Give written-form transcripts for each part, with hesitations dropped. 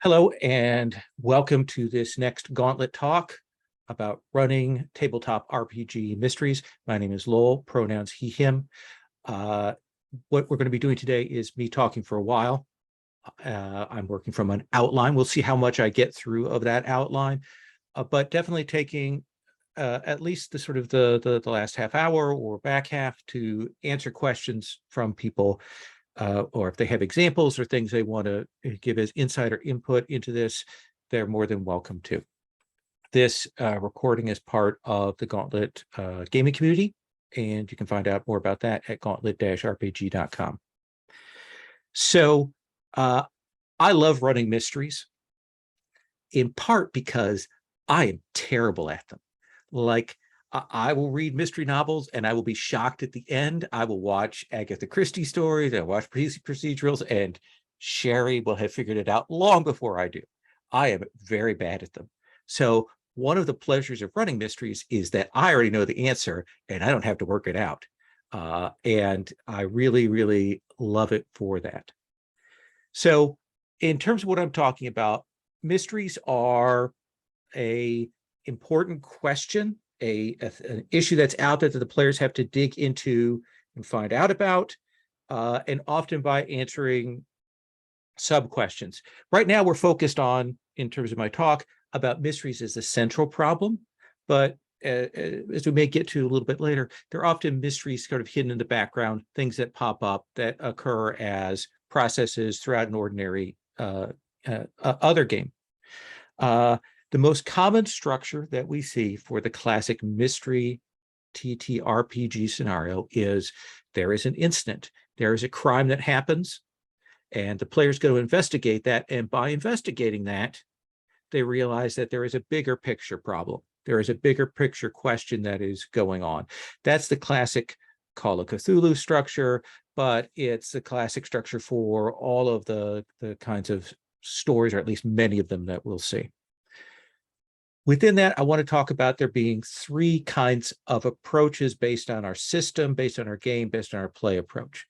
Hello, and welcome to this next Gauntlet talk about running tabletop RPG mysteries. My name is Lowell, pronouns he, him. What we're going to be doing today is me talking for a while. I'm working from an outline. We'll see how much I get through of that outline, but definitely taking at least the sort of the last half hour or back half to answer questions from people, or if they have examples or things they want to give as insider input into this, they're more than welcome to. This recording is part of the Gauntlet gaming community, and you can find out more about that at gauntlet-rpg.com. So I love running mysteries, in part because I am terrible at them. Like, I will read mystery novels and I will be shocked at the end. I will watch Agatha Christie stories, I watch procedurals, and Sherry will have figured it out long before I do. I am very bad at them. So one of the pleasures of running mysteries is that I already know the answer and I don't have to work it out. And I really, really love it for that. So in terms of what I'm talking about, mysteries are an important question, an issue that's out there that the players have to dig into and find out about, and often by answering sub-questions. Right now, we're focused on, in terms of my talk, about mysteries as the central problem, but as we may get to a little bit later, there are often mysteries sort of hidden in the background, things that pop up that occur as processes throughout an ordinary other game. The most common structure that we see for the classic mystery TTRPG scenario is there is an incident, there is a crime that happens, and the players go to investigate that. And by investigating that, they realize that there is a bigger picture problem. There is a bigger picture question that is going on. That's the classic Call of Cthulhu structure, but it's the classic structure for all of the kinds of stories, or at least many of them, that we'll see. Within that, I want to talk about there being three kinds of approaches based on our system, based on our game, based on our play approach.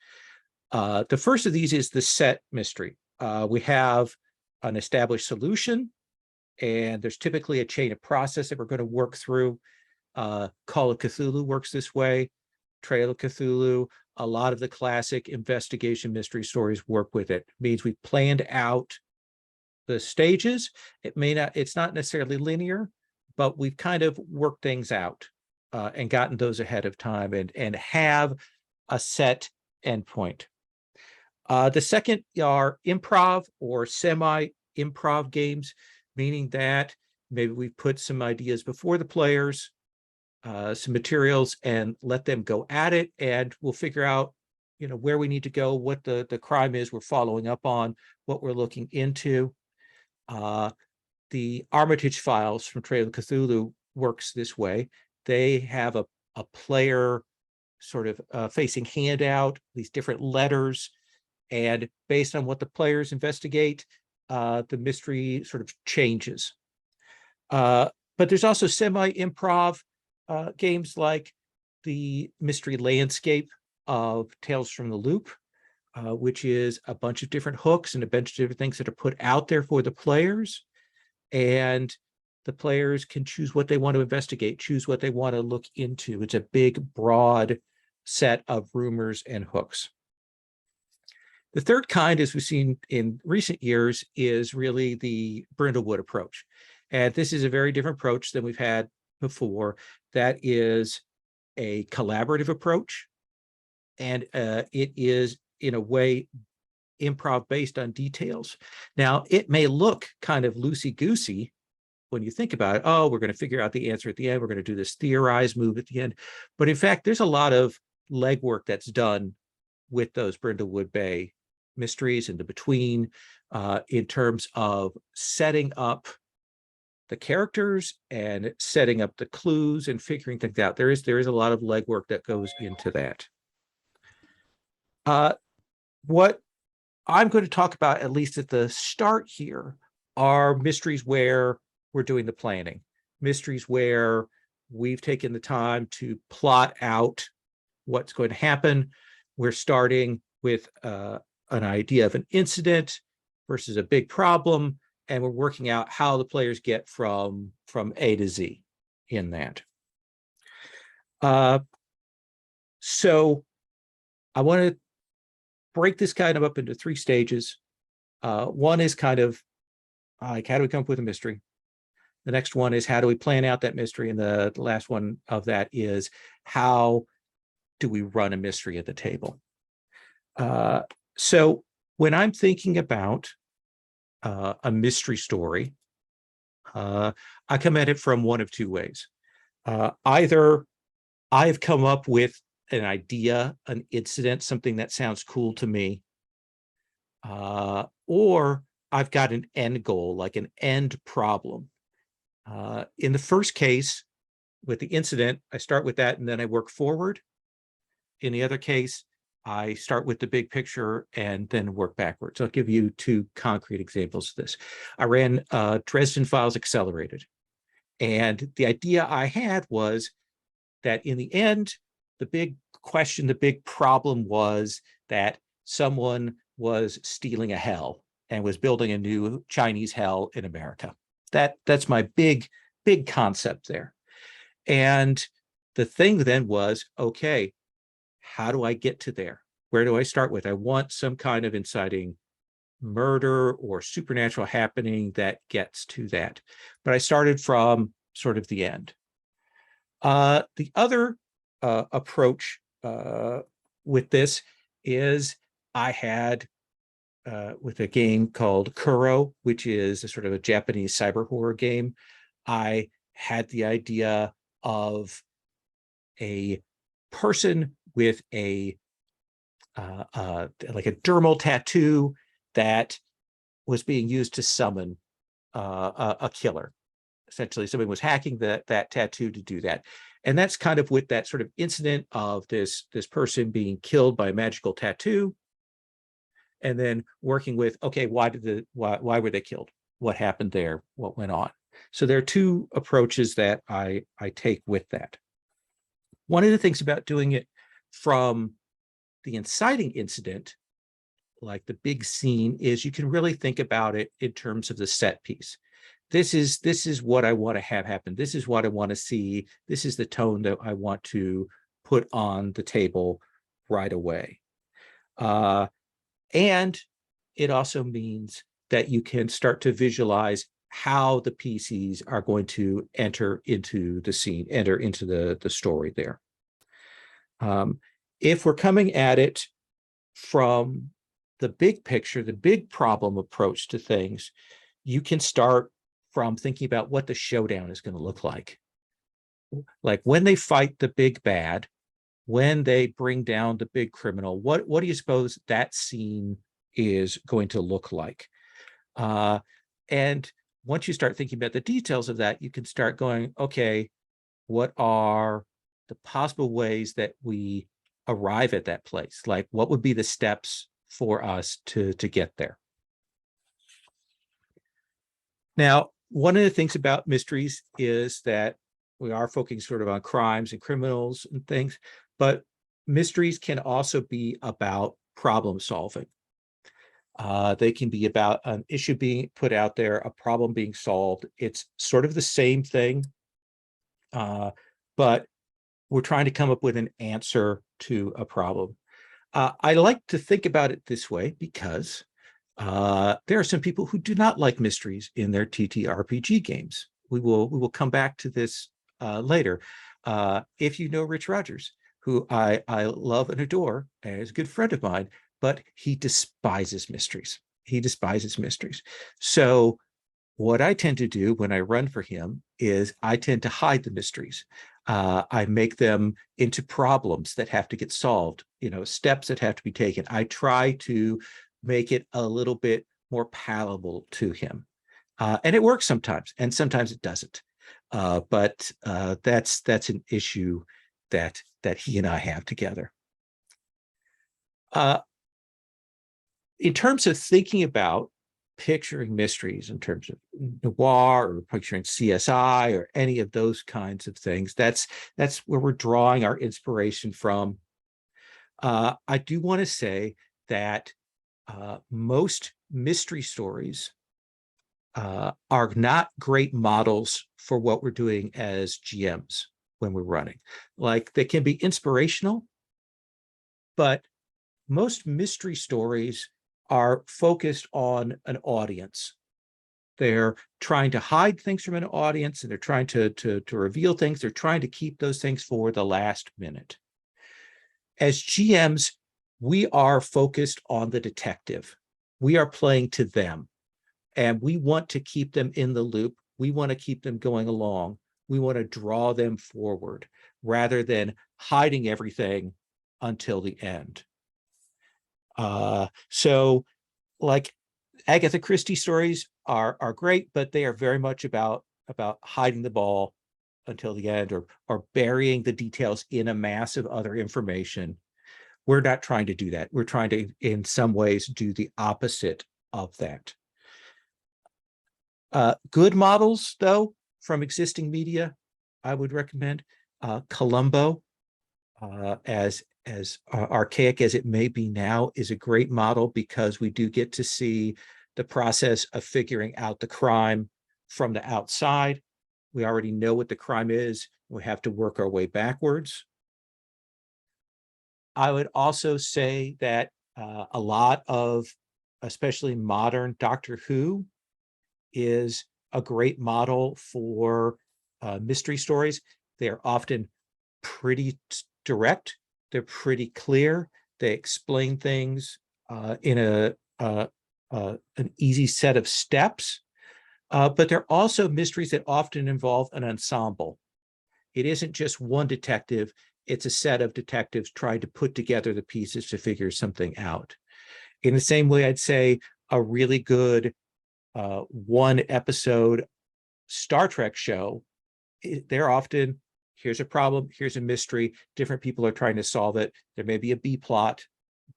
The first of these is the set mystery. We have an established solution, and there's typically a chain of process that we're going to work through. Call of Cthulhu works this way. Trail of Cthulhu, a lot of the classic investigation mystery stories work with it. It means we planned out the stages. It's not necessarily linear, but we've kind of worked things out and gotten those ahead of time and have a set endpoint. The second are improv or semi-improv games, meaning that maybe we've put some ideas before the players, some materials, and let them go at it, and we'll figure out where we need to go, what the crime is we're following up on, what we're looking into. The Armitage Files from Trail of Cthulhu works this way. They have a player sort of facing handout, these different letters, and based on what the players investigate, the mystery sort of changes. But there's also semi-improv games like the Mystery Landscape of Tales from the Loop, which is a bunch of different hooks and a bunch of different things that are put out there for the players. And the players can choose what they want to investigate, choose what they want to look into. It's a big, broad set of rumors and hooks. The third kind, as we've seen in recent years, is really the Brindlewood approach. And this is a very different approach than we've had before. That is a collaborative approach. And it is, in a way, improv based on details. Now, it may look kind of loosey-goosey when you think about it. Oh, we're going to figure out the answer at the end. We're going to do this theorize move at the end. But in fact, there's a lot of legwork that's done with those Brindlewood Bay mysteries and the between, in terms of setting up the characters and setting up the clues and figuring things out. There is a lot of legwork that goes into that. What I'm going to talk about, at least at the start here, are mysteries where we're doing the planning, mysteries where we've taken the time to plot out what's going to happen. We're starting with an idea of an incident versus a big problem. and we're working out how the players get from A to Z in that. So I want to break this kind of up into 3 stages. One is kind of like, how do we come up with a mystery? The next one is, how do we plan out that mystery? And the last one of that is, how do we run a mystery at the table? So when I'm thinking about a mystery story, I come at it from one of 2 ways. Either I've come up with an idea, an incident, something that sounds cool to me, or I've got an end goal, like an end problem. In the first case, with the incident, I start with that and then I work forward. In the other case, I start with the big picture and then work backwards. I'll give you 2 concrete examples of this. I ran Dresden Files Accelerated. And the idea I had was that in the end, the big question, the big problem was that someone was stealing a hell and was building a new Chinese hell in America. That's my big concept there. And the thing then was, okay, how do I get to there? Where do I start with? I want some kind of inciting murder or supernatural happening that gets to that. But I started from sort of the end. The other approach with this is, I had with a game called Kuro, which is a sort of a Japanese cyber horror game, I had the idea of a person with a like a dermal tattoo that was being used to summon a killer. Essentially, somebody was hacking that tattoo to do that. And that's kind of with that sort of incident of this person being killed by a magical tattoo, and then working with, okay, why were they killed? What happened there? What went on? So there are 2 approaches that I take with that. One of the things about doing it from the inciting incident, like the big scene, is you can really think about it in terms of the set piece. This is what I want to have happen. This is what I want to see. This is the tone that I want to put on the table right away. And it also means that you can start to visualize how the PCs are going to enter into the scene, enter into the story there. If we're coming at it from the big picture, the big problem approach to things, you can start from thinking about what the showdown is going to look like. Like when they fight the big bad, when they bring down the big criminal, what do you suppose that scene is going to look like? And once you start thinking about the details of that, you can start going, okay, what are the possible ways that we arrive at that place? Like, what would be the steps for us to get there? Now, one of the things about mysteries is that we are focusing sort of on crimes and criminals and things, but mysteries can also be about problem solving. They can be about an issue being put out there, a problem being solved. It's sort of the same thing, but we're trying to come up with an answer to a problem. I like to think about it this way because there are some people who do not like mysteries in their TTRPG games. We will come back to this later. If you know Rich Rogers, who I love and adore, and is a good friend of mine, but he despises mysteries. He despises mysteries. So what I tend to do when I run for him is I tend to hide the mysteries. I make them into problems that have to get solved, steps that have to be taken. I try to make it a little bit more palatable to him. And it works sometimes, and sometimes it doesn't. But that's an issue that he and I have together. In terms of thinking about picturing mysteries in terms of noir or picturing CSI or any of those kinds of things, that's where we're drawing our inspiration from. I do want to say that most mystery stories are not great models for what we're doing as GMs when we're running. Like, they can be inspirational, but most mystery stories are focused on an audience. They're trying to hide things from an audience, and they're trying to reveal things. They're trying to keep those things for the last minute. As GMs, we are focused on the detective. We are playing to them, and we want to keep them in the loop. We want to keep them going along. We want to draw them forward rather than hiding everything until the end. So, like, Agatha Christie stories are great, but they are very much about hiding the ball until the end, or burying the details in a mass of other information. We're not trying to do that. We're trying to, in some ways, do the opposite of that. Good models, though, from existing media, I would recommend Columbo, as archaic as it may be now, is a great model, because we do get to see the process of figuring out the crime from the outside. We already know what the crime is. We have to work our way backwards. I would also say that a lot of, especially modern Doctor Who, is a great model for mystery stories. They are often pretty direct. They're pretty clear. They explain things in an easy set of steps. But they're also mysteries that often involve an ensemble. It isn't just one detective. It's a set of detectives trying to put together the pieces to figure something out. In the same way, I'd say a really good one episode Star Trek show, they're often, here's a problem, here's a mystery, different people are trying to solve it. There may be a B plot,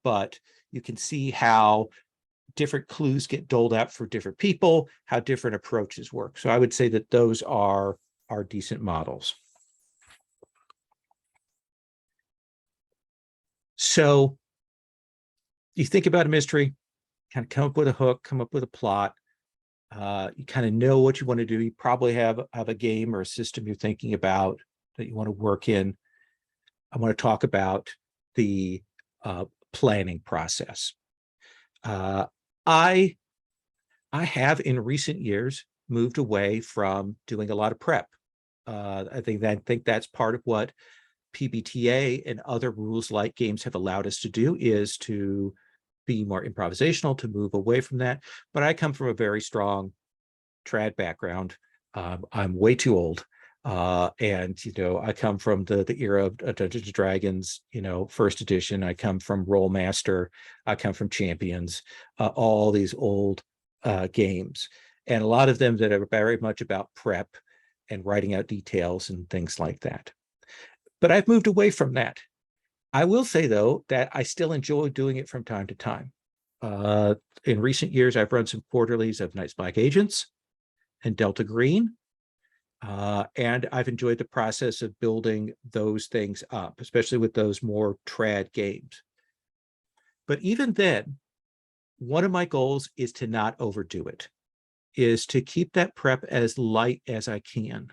but you can see how different clues get doled out for different people, how different approaches work. So I would say that those are decent models. So you think about a mystery, kind of come up with a hook, come up with a plot. You kind of know what you want to do. You probably have a game or a system you're thinking about that you want to work in. I want to talk about the planning process. I have in recent years moved away from doing a lot of prep. I think that's part of what PBTA and other rules light games have allowed us to do, is to be more improvisational, to move away from that. But I come from a very strong trad background. I'm way too old. And, I come from the era of Dungeons and Dragons, first edition. I come from Rollmaster. I come from Champions, all these old games. And a lot of them that are very much about prep and writing out details and things like that. But I've moved away from that. I will say, though, that I still enjoy doing it from time to time. In recent years, I've run some quarterlies of Night's Black Agents and Delta Green. And I've enjoyed the process of building those things up, especially with those more trad games. But even then, one of my goals is to not overdo it, is to keep that prep as light as I can.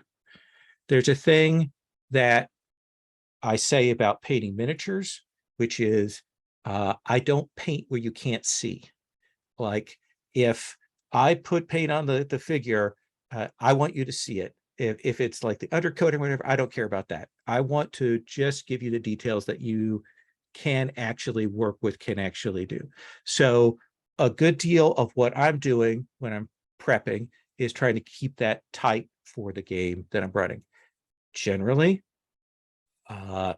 There's a thing that I say about painting miniatures, which is I don't paint where you can't see. Like, if I put paint on the figure, I want you to see it. If it's like the undercoating or whatever, I don't care about that. I want to just give you the details that you can actually work with, can actually do. So a good deal of what I'm doing when I'm prepping is trying to keep that tight for the game that I'm running. Generally,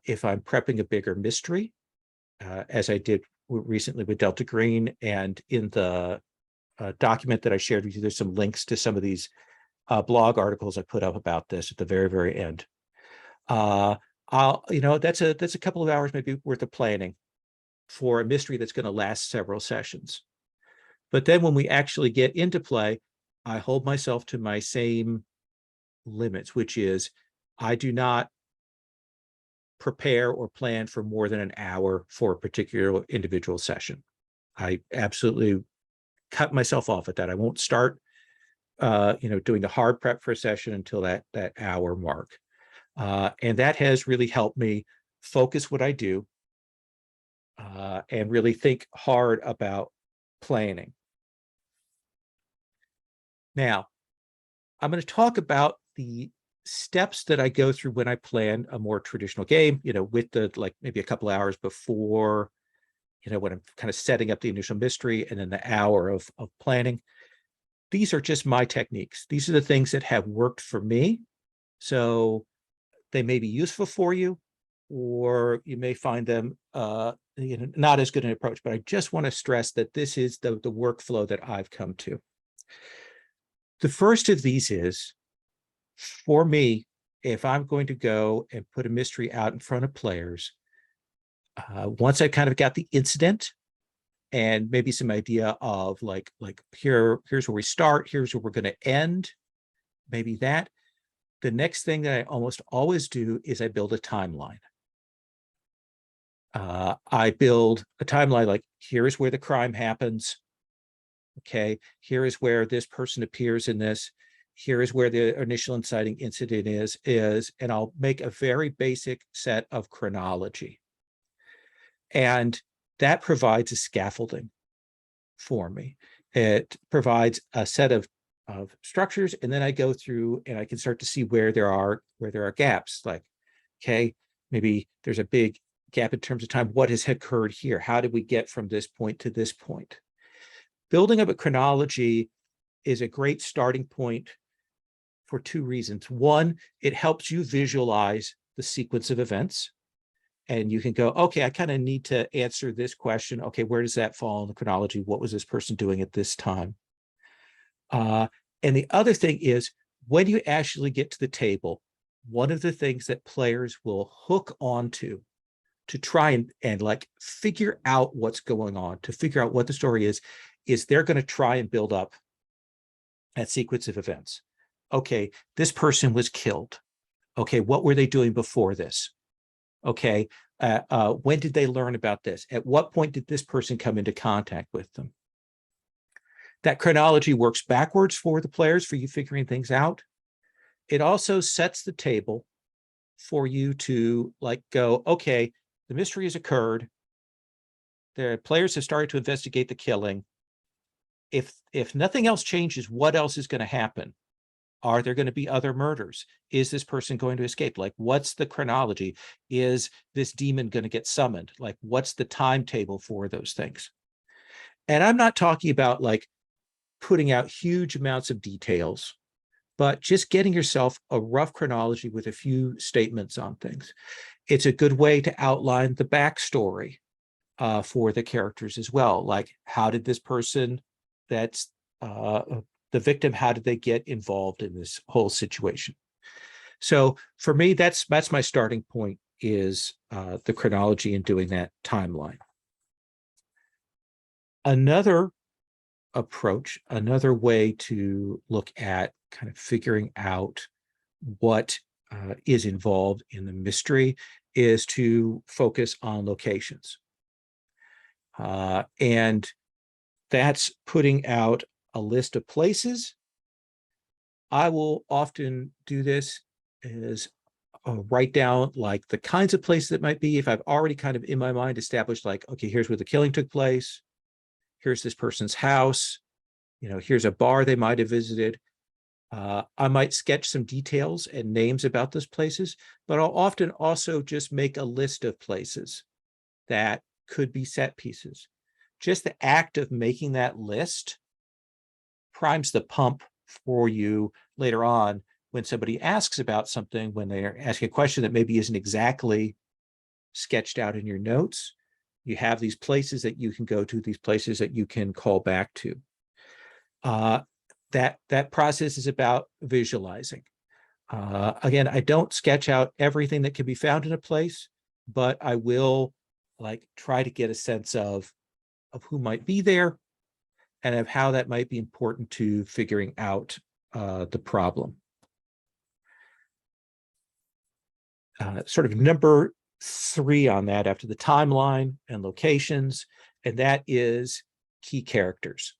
if I'm prepping a bigger mystery, as I did recently with Delta Green, and in the document that I shared with you, there's some links to some of these blog articles I put up about this at the very, very end. That's a couple of hours maybe worth of planning for a mystery that's going to last several sessions. But then when we actually get into play, I hold myself to my same limits, which is I do not prepare or plan for more than an hour for a particular individual session. I absolutely cut myself off at that. I won't start doing the hard prep for a session until that hour mark. And that has really helped me focus what I do and really think hard about planning. Now, I'm going to talk about the steps that I go through when I plan a more traditional game, with the maybe a couple hours before, when I'm kind of setting up the initial mystery, and then the hour of planning. These are just my techniques. These are the things that have worked for me. So they may be useful for you, or you may find them not as good an approach, but I just want to stress that this is the workflow that I've come to. The first of these is, for me, if I'm going to go and put a mystery out in front of players, once I kind of got the incident and maybe some idea of here's where we start, here's where we're going to end, maybe that, the next thing that I almost always do is I build a timeline. I build a timeline like, here's where the crime happens. Okay, here is where this person appears in this. Here is where the initial inciting incident is, and I'll make a very basic set of chronology. And that provides a scaffolding for me. It provides a set of structures, and then I go through and I can start to see where there are gaps. Like, okay, maybe there's a big gap in terms of time. What has occurred here? How did we get from this point to this point? Building up a chronology is a great starting point for two reasons. One, it helps you visualize the sequence of events. And you can go, okay, I kind of need to answer this question. Okay, where does that fall in the chronology? What was this person doing at this time? And the other thing is, when you actually get to the table, one of the things that players will hook onto to try and figure out what's going on, to figure out what the story is they're going to try and build up that sequence of events. Okay, this person was killed. Okay, what were they doing before this? Okay, when did they learn about this? At what point did this person come into contact with them? That chronology works backwards for the players, for you figuring things out. It also sets the table for you to go, okay, the mystery has occurred. The players have started to investigate the killing. If nothing else changes, what else is going to happen? Are there going to be other murders? Is this person going to escape? What's the chronology? Is this demon going to get summoned? What's the timetable for those things? And I'm not talking about putting out huge amounts of details, but just getting yourself a rough chronology with a few statements on things. It's a good way to outline the backstory for the characters as well. How did this person that's the victim, how did they get involved in this whole situation? So for me, that's my starting point, is the chronology and doing that timeline. Another approach, another way to look at kind of figuring out what is involved in the mystery is to focus on locations. And that's putting out a list of places. I will often do this is write down the kinds of places it might be. If I've already kind of in my mind established okay, here's where the killing took place. Here's this person's house. Here's a bar they might have visited. I might sketch some details and names about those places, but I'll often also just make a list of places that could be set pieces. Just the act of making that list primes the pump for you later on when somebody asks about something, when they're asking a question that maybe isn't exactly sketched out in your notes. You have these places that you can go to, these places that you can call back to. That process is about visualizing. Again, I don't sketch out everything that can be found in a place, but I will try to get a sense of who might be there and of how that might be important to figuring out the problem. Sort of number 3 on that, after the timeline and locations, and that is key characters.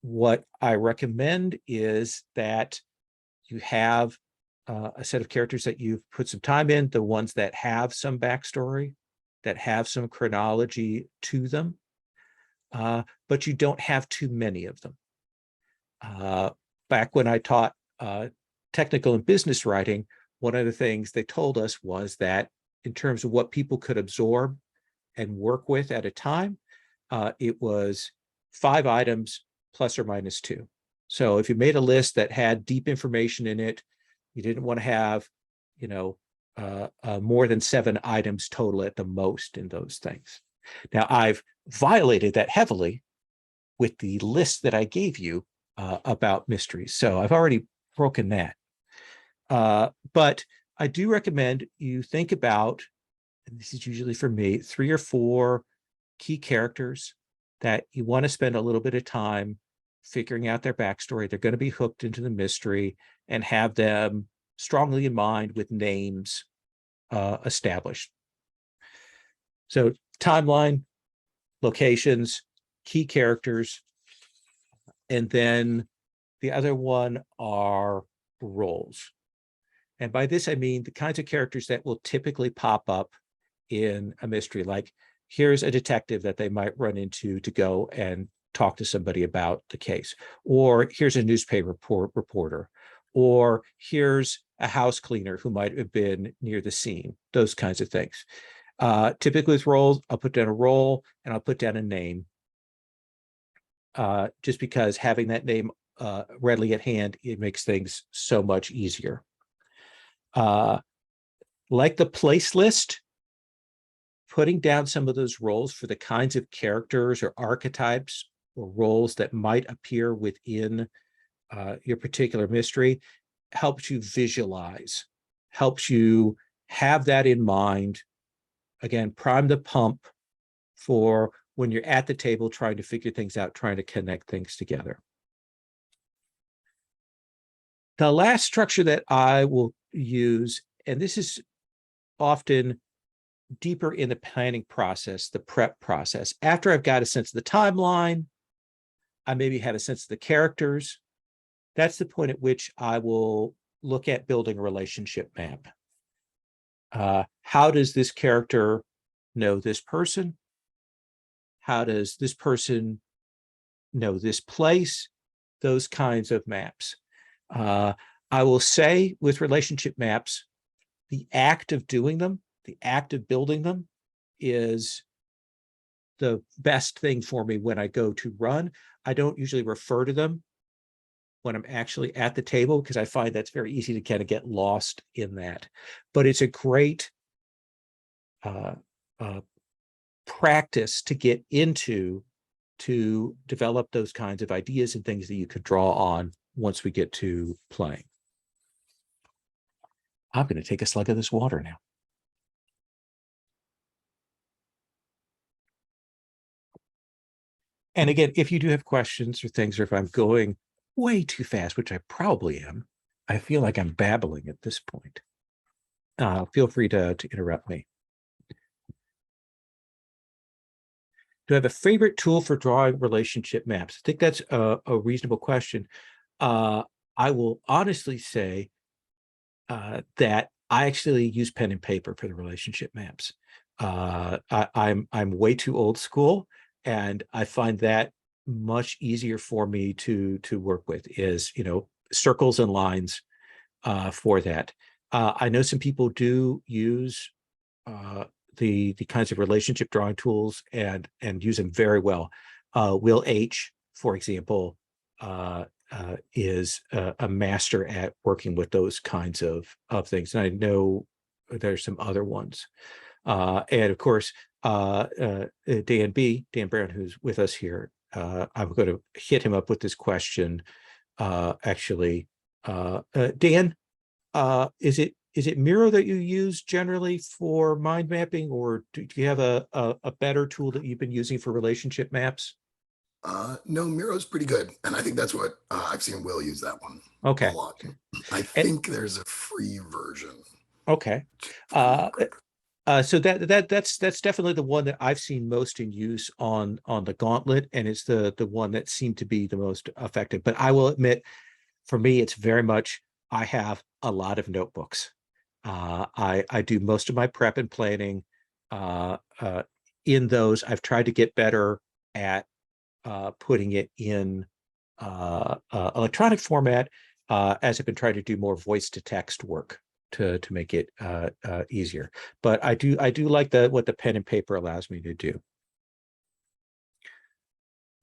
what I recommend is that you have a set of characters that you've put some time in, the ones that have some backstory, that have some chronology to them, but you don't have too many of them. Back when I taught technical and business writing, one of the things they told us was that in terms of what people could absorb and work with at a time, it was 5 items plus or minus 2. So if you made a list that had deep information in it, you didn't want to have, more than 7 items total at the most in those things. Now, I've violated that heavily with the list that I gave you about mysteries. So I've already broken that. But I do recommend you think about, and this is usually for me, 3 or 4 key characters that you want to spend a little bit of time figuring out their backstory. They're going to be hooked into the mystery, and have them strongly in mind with names established. So timeline, locations, key characters, and then the other one are roles. And by this, I mean the kinds of characters that will typically pop up in a mystery, like here's a detective that they might run into to go and talk to somebody about the case, or here's a newspaper reporter, or here's a house cleaner who might have been near the scene, those kinds of things. Typically with roles, I'll put down a role and I'll put down a name, just because having that name readily at hand, it makes things so much easier. Like the place list, putting down some of those roles for the kinds of characters or archetypes or roles that might appear within your particular mystery helps you visualize, helps you have that in mind. Again, prime the pump for when you're at the table trying to figure things out, trying to connect things together. The last structure that I will use, and this is often deeper in the planning process, the prep process, after I've got a sense of the timeline, I maybe have a sense of the characters, that's the point at which I will look at building a relationship map. How does this character know this person? How does this person know this place? Those kinds of maps. I will say with relationship maps, the act of doing them, the act of building them is the best thing for me when I go to run. I don't usually refer to them when I'm actually at the table, because I find that's very easy to kind of get lost in that. But it's a great practice to get into, to develop those kinds of ideas and things that you could draw on once we get to playing. I'm going to take a slug of this water now. And again, if you do have questions or things, or if I'm going way too fast, which I probably am, I feel like I'm babbling at this point, feel free to interrupt me. Do I have a favorite tool for drawing relationship maps? I think that's a reasonable question. I will honestly say that I actually use pen and paper for the relationship maps. I'm way too old school, and I find that much easier for me to work with, is circles and lines for that. I know some people do use the kinds of relationship drawing tools and use them very well. Will H, for example, is a master at working with those kinds of things. And I know there's some other ones. And of course, Dan Brown, who's with us here, I'm going to hit him up with this question. Actually, Dan, is it Miro that you use generally for mind mapping, or do you have a better tool that you've been using for relationship maps? No, Miro's pretty good, and I think that's what I've seen Will use that one Okay. a lot. I think there's a free version. Okay. So that's definitely the one that I've seen most in use on the Gauntlet, and it's the one that seemed to be the most effective. But I will admit, for me, it's very much I have a lot of notebooks. I do most of my prep and planning in those. I've tried to get better at putting it in electronic format as I've been trying to do more voice to text work to make it easier. But I do like what the pen and paper allows me to do.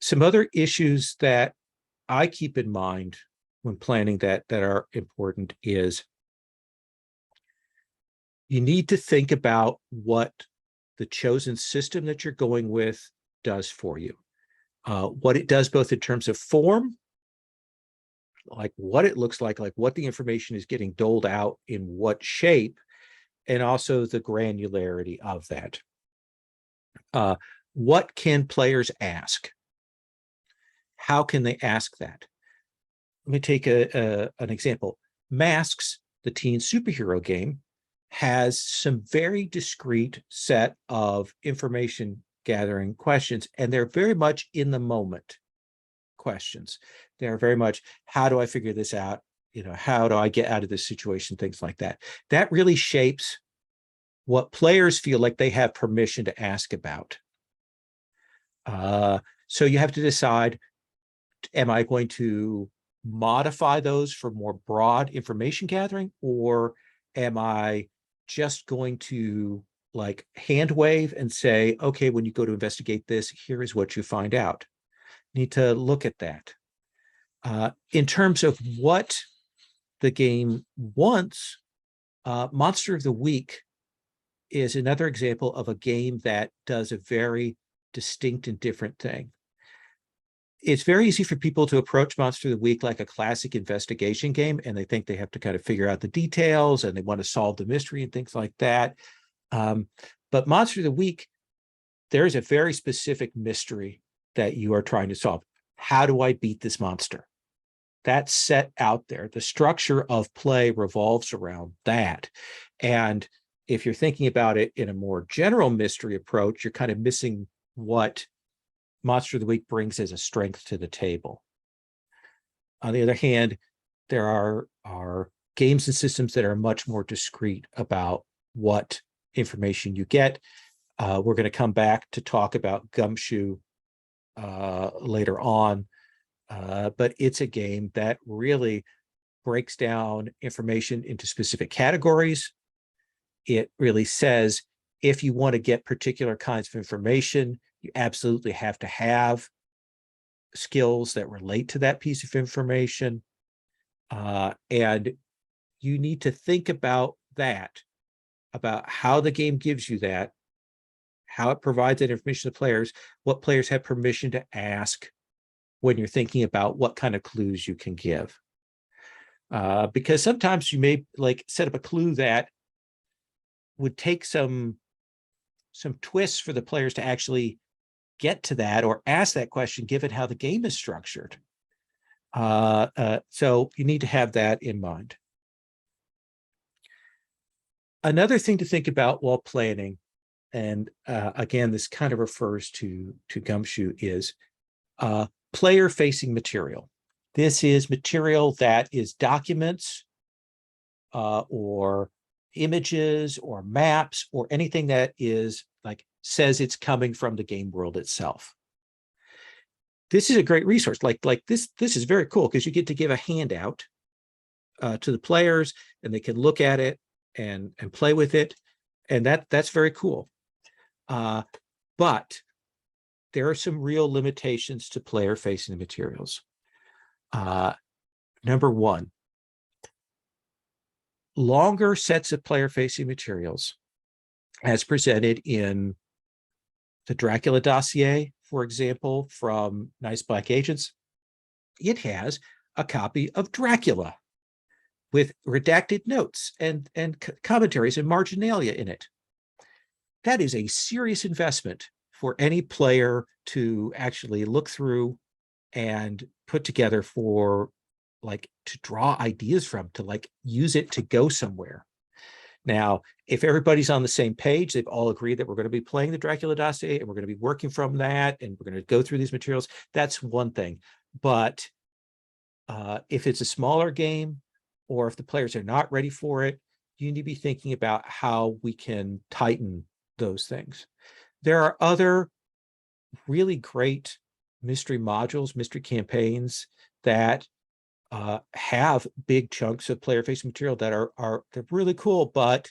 Some other issues that I keep in mind when planning that are important is you need to think about what the chosen system that you're going with does for you. What it does both in terms of form, like what it looks like what the information is getting doled out in what shape, and also the granularity of that. What can players ask? How can they ask that? Let me take an example. Masks, the teen superhero game, has some very discrete set of information gathering questions, and they're very much in the moment questions. They're very much, how do I figure this out? How do I get out of this situation? Things like that. That really shapes what players feel like they have permission to ask about. So you have to decide, am I going to modify those for more broad information gathering, or am I just going to like hand wave and say, okay, when you go to investigate this, here is what you find out. Need to look at that. In terms of what the game wants, Monster of the Week is another example of a game that does a very distinct and different thing. It's very easy for people to approach Monster of the Week like a classic investigation game, and they think they have to kind of figure out the details and they want to solve the mystery and things like that. But Monster of the Week, there's a very specific mystery that you are trying to solve. How do I beat this monster? That's set out there. The structure of play revolves around that. And if you're thinking about it in a more general mystery approach, you're kind of missing what Monster of the Week brings as a strength to the table. On the other hand, there are games and systems that are much more discreet about what information you get. We're going to come back to talk about Gumshoe later on, but it's a game that really breaks down information into specific categories. It really says, if you want to get particular kinds of information, you absolutely have to have skills that relate to that piece of information. And you need to think about that, about how the game gives you that, how it provides that information to players, what players have permission to ask when you're thinking about what kind of clues you can give. Because sometimes you may like set up a clue that would take some twists for the players to actually get to that or ask that question, given how the game is structured. So you need to have that in mind. Another thing to think about while planning, and again, this kind of refers to Gumshoe, is player-facing material. This is material that is documents or images or maps or anything that is like says it's coming from the game world itself. This is a great resource. Like this is very cool because you get to give a handout to the players, and they can look at it and play with it, and that's very cool. But there are some real limitations to player-facing materials. Number one, longer sets of player-facing materials, as presented in the Dracula dossier, for example, from Nice Black Agents. It has a copy of Dracula with redacted notes and commentaries and marginalia in it. That is a serious investment for any player to actually look through and put together, for like to draw ideas from, to like use it to go somewhere. Now, if everybody's on the same page, they've all agreed that we're going to be playing the Dracula dossier and we're going to be working from that and we're going to go through these materials, that's one thing. But if it's a smaller game or if the players are not ready for it, you need to be thinking about how we can tighten those things. There are other really great mystery modules, mystery campaigns that have big chunks of player-facing material that they're really cool, but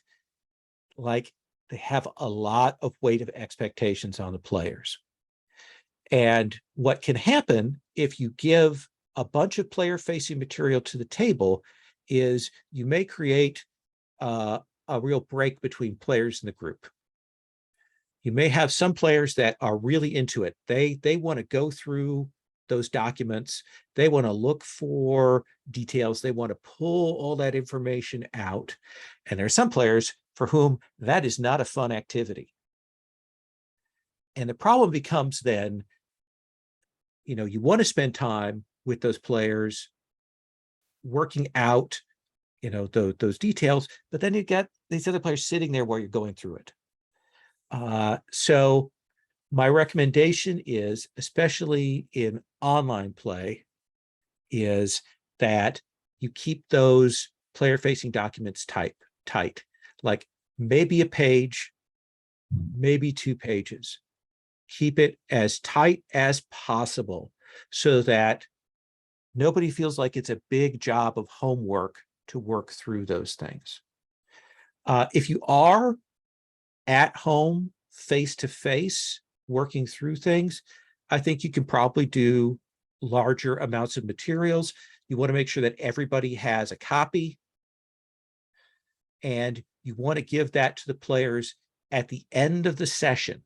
like they have a lot of weight of expectations on the players. And what can happen if you give a bunch of player-facing material to the table is you may create a real break between players in the group. You may have some players that are really into it. They want to go through those documents. They want to look for details. They want to pull all that information out. And there are some players for whom that is not a fun activity. And the problem becomes then, you want to spend time with those players working out, those details, but then you get these other players sitting there while you're going through it. So my recommendation is, especially in online play, is that you keep those player-facing documents tight, like maybe a page, maybe 2 pages. Keep it as tight as possible so that nobody feels like it's a big job of homework to work through those things. If you are at home, face-to-face, working through things, I think you can probably do larger amounts of materials. You want to make sure that everybody has a copy, and you want to give that to the players at the end of the session.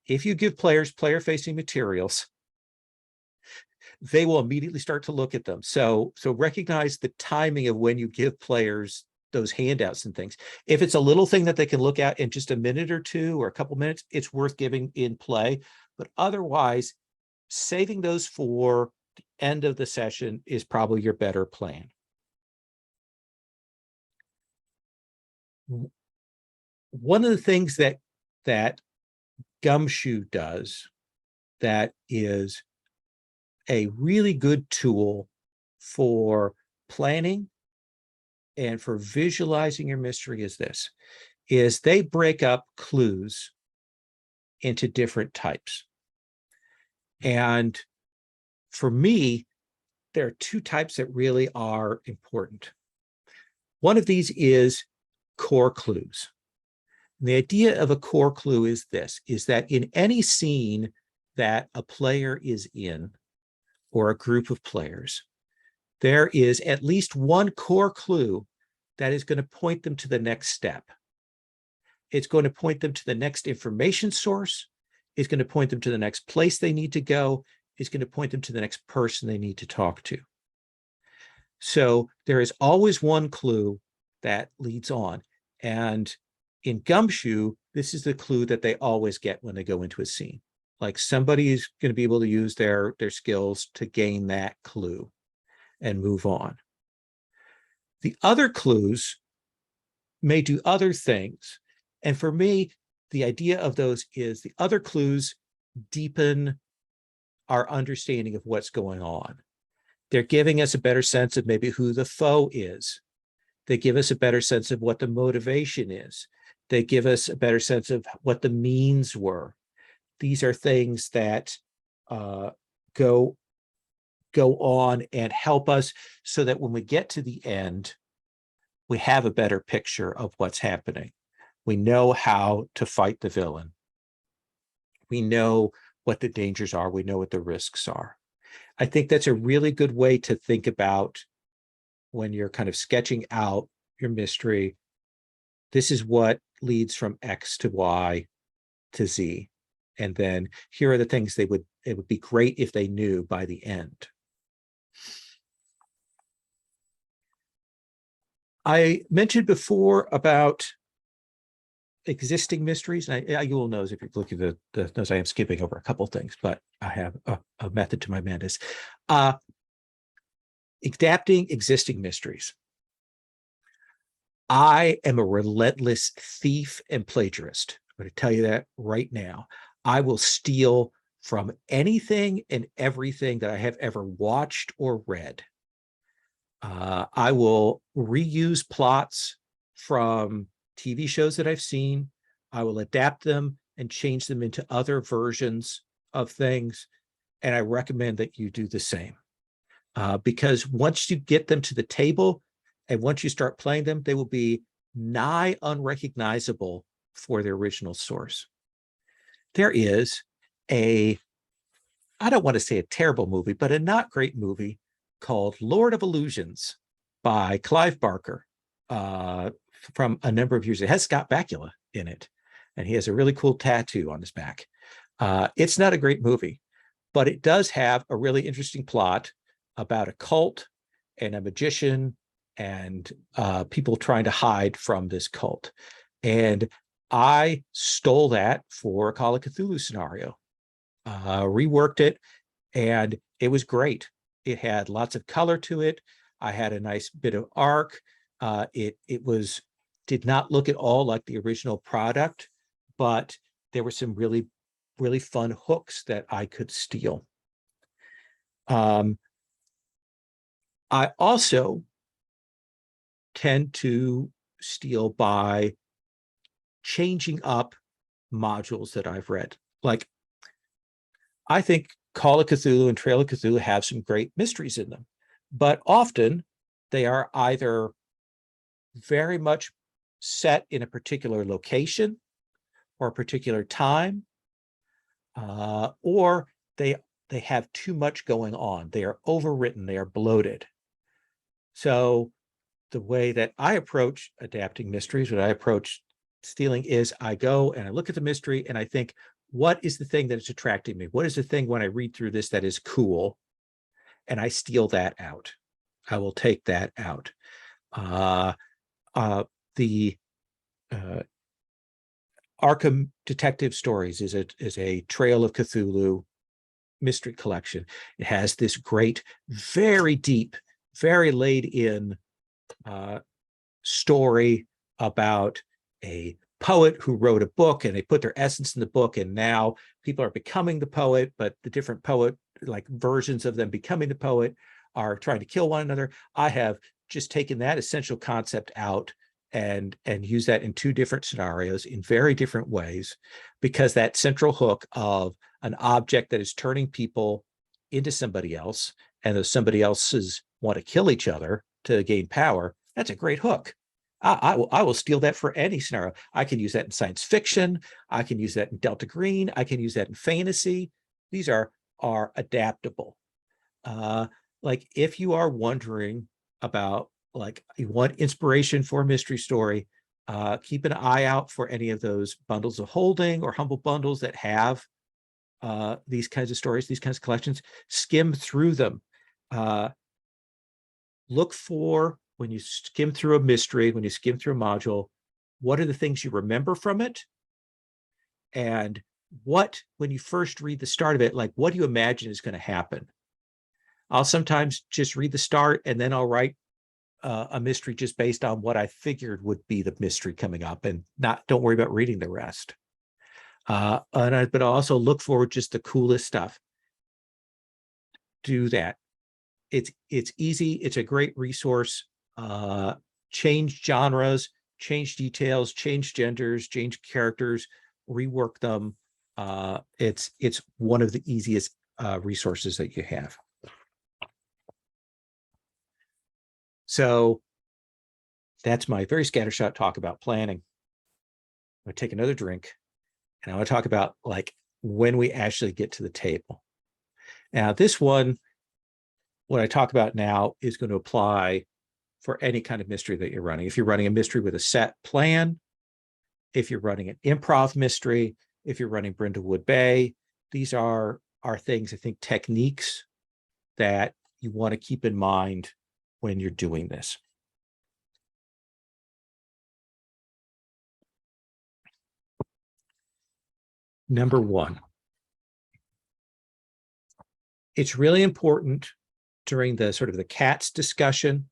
If you give players player-facing materials, they will immediately start to look at them. So recognize the timing of when you give players those handouts and things. If it's a little thing that they can look at in just a minute or two or a couple minutes, it's worth giving in play. But otherwise, saving those for the end of the session is probably your better plan. One of the things that Gumshoe does that is a really good tool for planning and for visualizing your mystery is they break up clues into different types. And for me, there are 2 types that really are important. One of these is core clues. And the idea of a core clue is that in any scene that a player is in, or a group of players, there is at least one core clue that is going to point them to the next step. It's going to point them to the next information source. It's going to point them to the next place they need to go. It's going to point them to the next person they need to talk to. So there is always one clue that leads on. And in Gumshoe, this is the clue that they always get when they go into a scene. Like somebody is going to be able to use their skills to gain that clue and move on. The other clues may do other things. And for me, the idea of those is the other clues deepen our understanding of what's going on. They're giving us a better sense of maybe who the foe is. They give us a better sense of what the motivation is. They give us a better sense of what the means were. These are things that go on and help us so that when we get to the end, we have a better picture of what's happening. We know how to fight the villain. We know what the dangers are. We know what the risks are. I think that's a really good way to think about when you're kind of sketching out your mystery. This is what leads from X to Y to Z. And then here are the things it would be great if they knew by the end. I mentioned before about existing mysteries, and you will notice if you look at the notes, I am skipping over a couple things, but I have a method to my madness. Adapting existing mysteries. I am a relentless thief and plagiarist. I'm going to tell you that right now. I will steal from anything and everything that I have ever watched or read. I will reuse plots from TV shows that I've seen. I will adapt them and change them into other versions of things. And I recommend that you do the same. Because once you get them to the table and once you start playing them, they will be nigh unrecognizable for their original source. There is a, I don't want to say a terrible movie, but a not great movie called Lord of Illusions by Clive Barker from a number of years. It has Scott Bakula in it, and he has a really cool tattoo on his back. It's not a great movie, but it does have a really interesting plot about a cult and a magician and people trying to hide from this cult. And I stole that for a Call of Cthulhu scenario, reworked it, and it was great. It had lots of color to it. I had a nice bit of arc. It did not look at all like the original product, but there were some really, really fun hooks that I could steal. I also tend to steal by changing up modules that I've read. Like, I think Call of Cthulhu and Trail of Cthulhu have some great mysteries in them, but often they are either very much set in a particular location or a particular time, or they have too much going on. They are overwritten, they are bloated. So the way that I approach adapting mysteries, what I approach stealing is I go and I look at the mystery and I think, what is the thing that is attracting me? What is the thing when I read through this that is cool? And I steal that out. I will take that out. The Arkham Detective Stories is a Trail of Cthulhu mystery collection. It has this great, very deep, very laid in story about a poet who wrote a book, and they put their essence in the book, and now people are becoming the poet, but the different poet, like versions of them becoming the poet, are trying to kill one another. I have just taken that essential concept out and use that in two different scenarios in very different ways, because that central hook of an object that is turning people into somebody else, and those somebody else's want to kill each other to gain power, that's a great hook. I will steal that for any scenario. I can use that in science fiction. I can use that in Delta Green. I can use that in fantasy. These are adaptable. Like, if you are wondering about, like, you want inspiration for a mystery story, keep an eye out for any of those bundles of holding or humble bundles that have these kinds of stories, these kinds of collections. Skim through them. Look for, when you skim through a mystery, when you skim through a module, what are the things you remember from it? And what, when you first read the start of it, like, what do you imagine is going to happen? I'll sometimes just read the start and then I'll write a mystery just based on what I figured would be the mystery coming up, and don't worry about reading the rest. But I also look for just the coolest stuff. Do that. It's easy. It's a great resource. Change genres, change details, change genders, change characters, rework them. It's one of the easiest resources that you have. So that's my very scattershot talk about planning. I'm going to take another drink, and I want to talk about, like, when we actually get to the table. Now, this one, what I talk about now, is going to apply for any kind of mystery that you're running. If you're running a mystery with a set plan, if you're running an improv mystery, if you're running Brindlewood Bay, these are things, I think, techniques that you want to keep in mind when you're doing this. Number one, it's really important during the sort of the cats discussion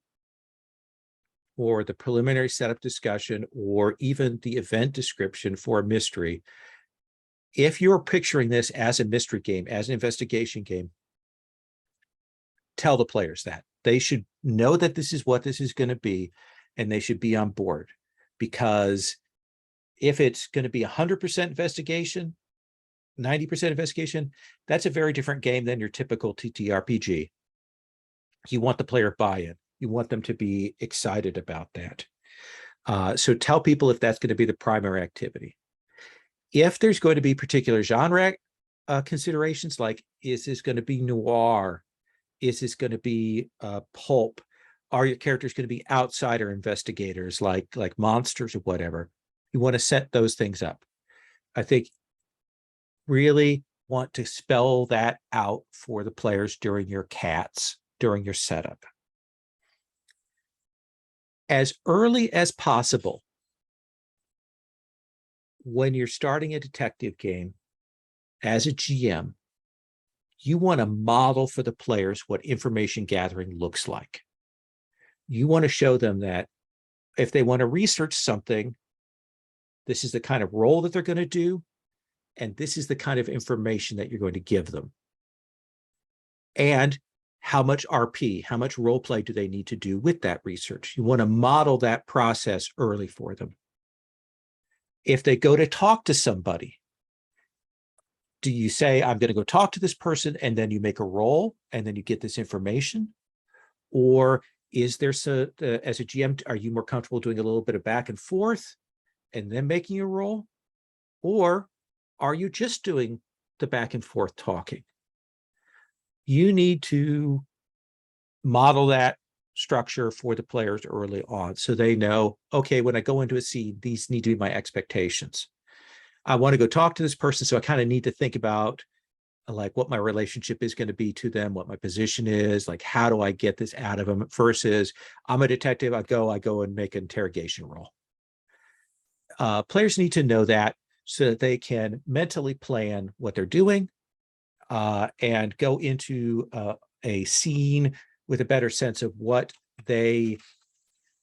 or the preliminary setup discussion or even the event description for a mystery, if you're picturing this as a mystery game, as an investigation game, tell the players that. They should know that this is what this is going to be, and they should be on board. Because if it's going to be 100% investigation, 90% investigation, that's a very different game than your typical TTRPG. You want the player buy-in. You want them to be excited about that. So tell people if that's going to be the primary activity. If there's going to be particular genre considerations, like is this going to be noir? Is this going to be pulp? Are your characters going to be outsider investigators like monsters or whatever? You want to set those things up. I think really want to spell that out for the players during your cats, during your setup. As early as possible, when you're starting a detective game, as a GM, you want to model for the players what information gathering looks like. You want to show them that if they want to research something, this is the kind of role that they're going to do, and this is the kind of information that you're going to give them. And how much RP, how much role play do they need to do with that research? You want to model that process early for them. If they go to talk to somebody, do you say, I'm going to go talk to this person, and then you make a roll, and then you get this information? Or is there, as a GM, are you more comfortable doing a little bit of back and forth and then making a roll? Or are you just doing the back and forth talking? You need to model that structure for the players early on so they know, okay, when I go into a scene, these need to be my expectations. I want to go talk to this person, so I kind of need to think about like what my relationship is going to be to them, what my position is, like how do I get this out of them, versus I'm a detective, I go and make an interrogation roll. Players need to know that so that they can mentally plan what they're doing and go into a scene with a better sense of what they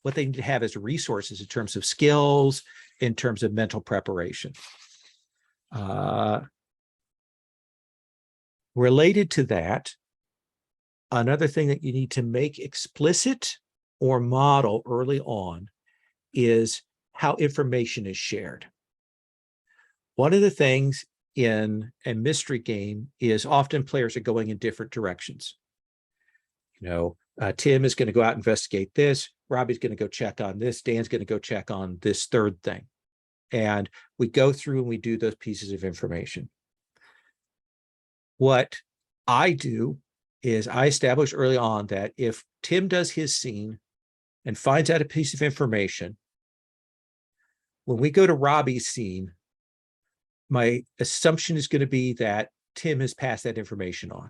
need to have as resources in terms of skills, in terms of mental preparation. Related to that, another thing that you need to make explicit or model early on is how information is shared. One of the things in a mystery game is often players are going in different directions. Tim is going to go out and investigate this. Robbie's going to go check on this. Dan's going to go check on this third thing. And we go through and we do those pieces of information. What I do is I establish early on that if Tim does his scene and finds out a piece of information, when we go to Robbie's scene, my assumption is going to be that Tim has passed that information on,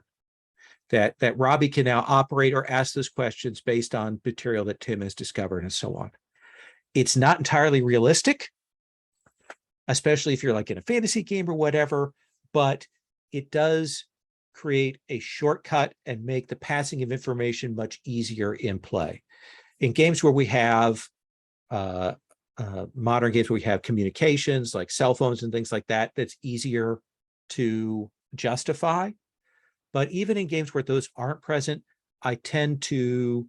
that Robbie can now operate or ask those questions based on material that Tim has discovered and so on. It's not entirely realistic, especially if you're like in a fantasy game or whatever, but it does create a shortcut and make the passing of information much easier in play. In games where we have modern games where we have communications like cell phones and things like that, that's easier to justify. But even in games where those aren't present, I tend to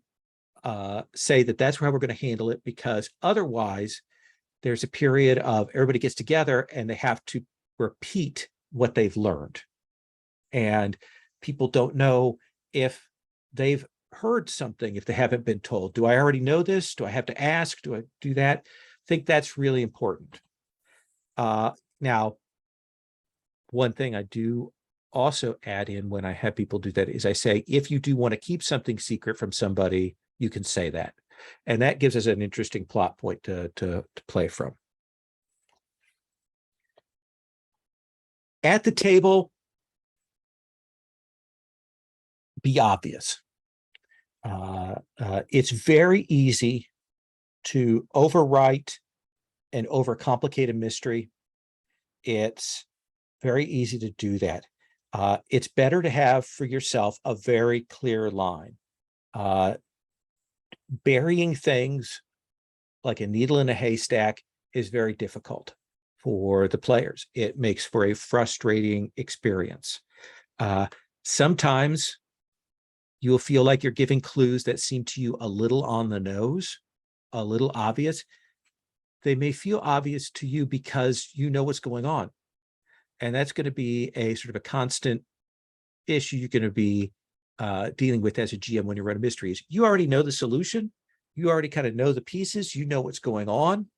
say that that's how we're going to handle it, because otherwise there's a period of everybody gets together and they have to repeat what they've learned. And people don't know if they've heard something, if they haven't been told. Do I already know this? Do I have to ask? Do I do that? I think that's really important. Now, one thing I do also add in when I have people do that is I say, if you do want to keep something secret from somebody, you can say that. And that gives us an interesting plot point to play from. At the table, be obvious. It's very easy to overwrite and overcomplicate a mystery. It's very easy to do that. It's better to have for yourself a very clear line. Burying things like a needle in a haystack is very difficult for the players. It makes for a frustrating experience. Sometimes you'll feel like you're giving clues that seem to you a little on the nose, a little obvious. They may feel obvious to you because you know what's going on. And that's going to be a sort of a constant issue you're going to be dealing with as a GM when you run mysteries. You already know the solution. You already kind of know the pieces. You know what's going on.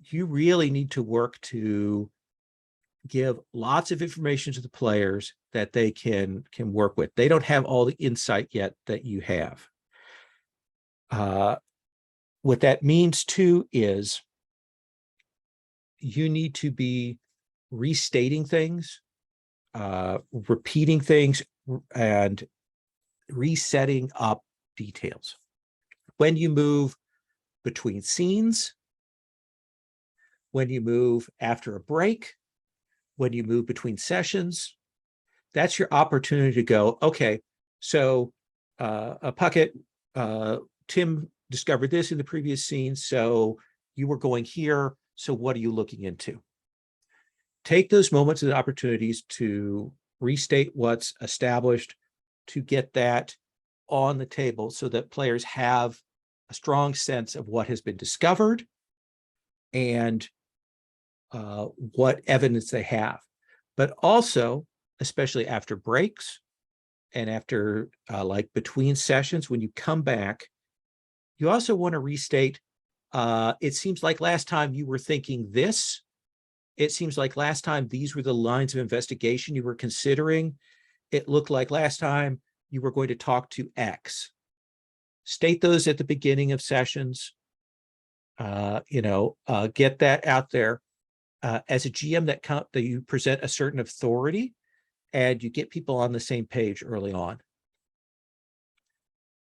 You really need to work to give lots of information to the players that they can work with. They don't have all the insight yet that you have. What that means too is you need to be restating things, repeating things, and resetting up details. When you move between scenes, when you move after a break, when you move between sessions, that's your opportunity to go, okay, so a Puckett, Tim discovered this in the previous scene, so you were going here, so what are you looking into? Take those moments and opportunities to restate what's established, to get that on the table so that players have a strong sense of what has been discovered and what evidence they have. But also, especially after breaks and after like between sessions, when you come back, you also want to restate, it seems like last time you were thinking this. It seems like last time these were the lines of investigation you were considering. It looked like last time you were going to talk to X. State those at the beginning of sessions. Get that out there. As a GM, that you present a certain authority and you get people on the same page early on.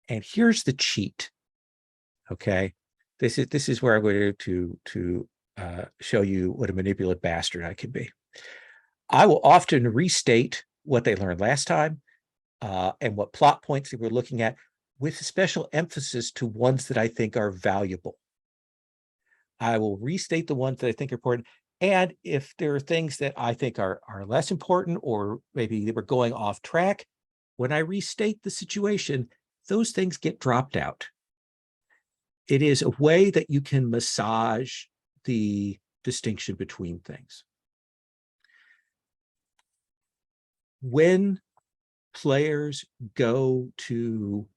And here's the cheat. Okay, this is where I'm going to show you what a manipulative bastard I can be. I will often restate what they learned last time and what plot points they were looking at, with special emphasis to ones that I think are valuable. I will restate the ones that I think are important. And if there are things that I think are less important, or maybe they were going off track, when I restate the situation, those things get dropped out. It is a way that you can massage the distinction between things. When players go to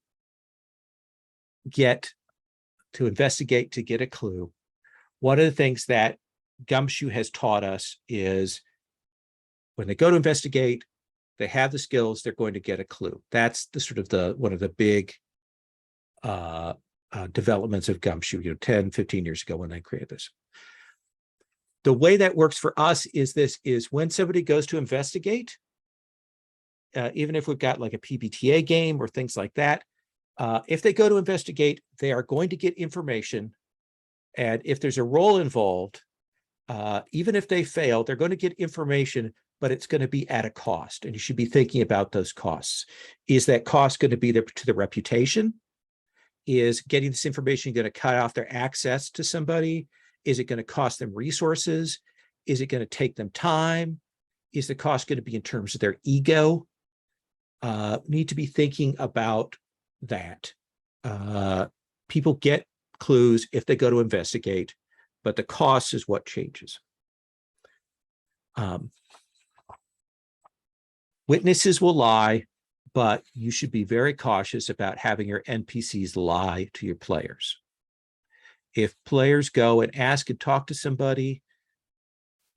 investigate to get a clue, one of the things that Gumshoe has taught us is when they go to investigate, they have the skills, they're going to get a clue. That's the sort of one of the big developments of Gumshoe, 10, 15 years ago when they created this. The way that works for us is when somebody goes to investigate, even if we've got like a PBTA game or things like that, if they go to investigate, they are going to get information. And if there's a role involved, even if they fail, they're going to get information, but it's going to be at a cost. And you should be thinking about those costs. Is that cost going to be to the reputation? Is getting this information going to cut off their access to somebody? Is it going to cost them resources? Is it going to take them time? Is the cost going to be in terms of their ego? Need to be thinking about that. People get clues if they go to investigate, but the cost is what changes. Witnesses will lie, but you should be very cautious about having your NPCs lie to your players. If players go and ask and talk to somebody,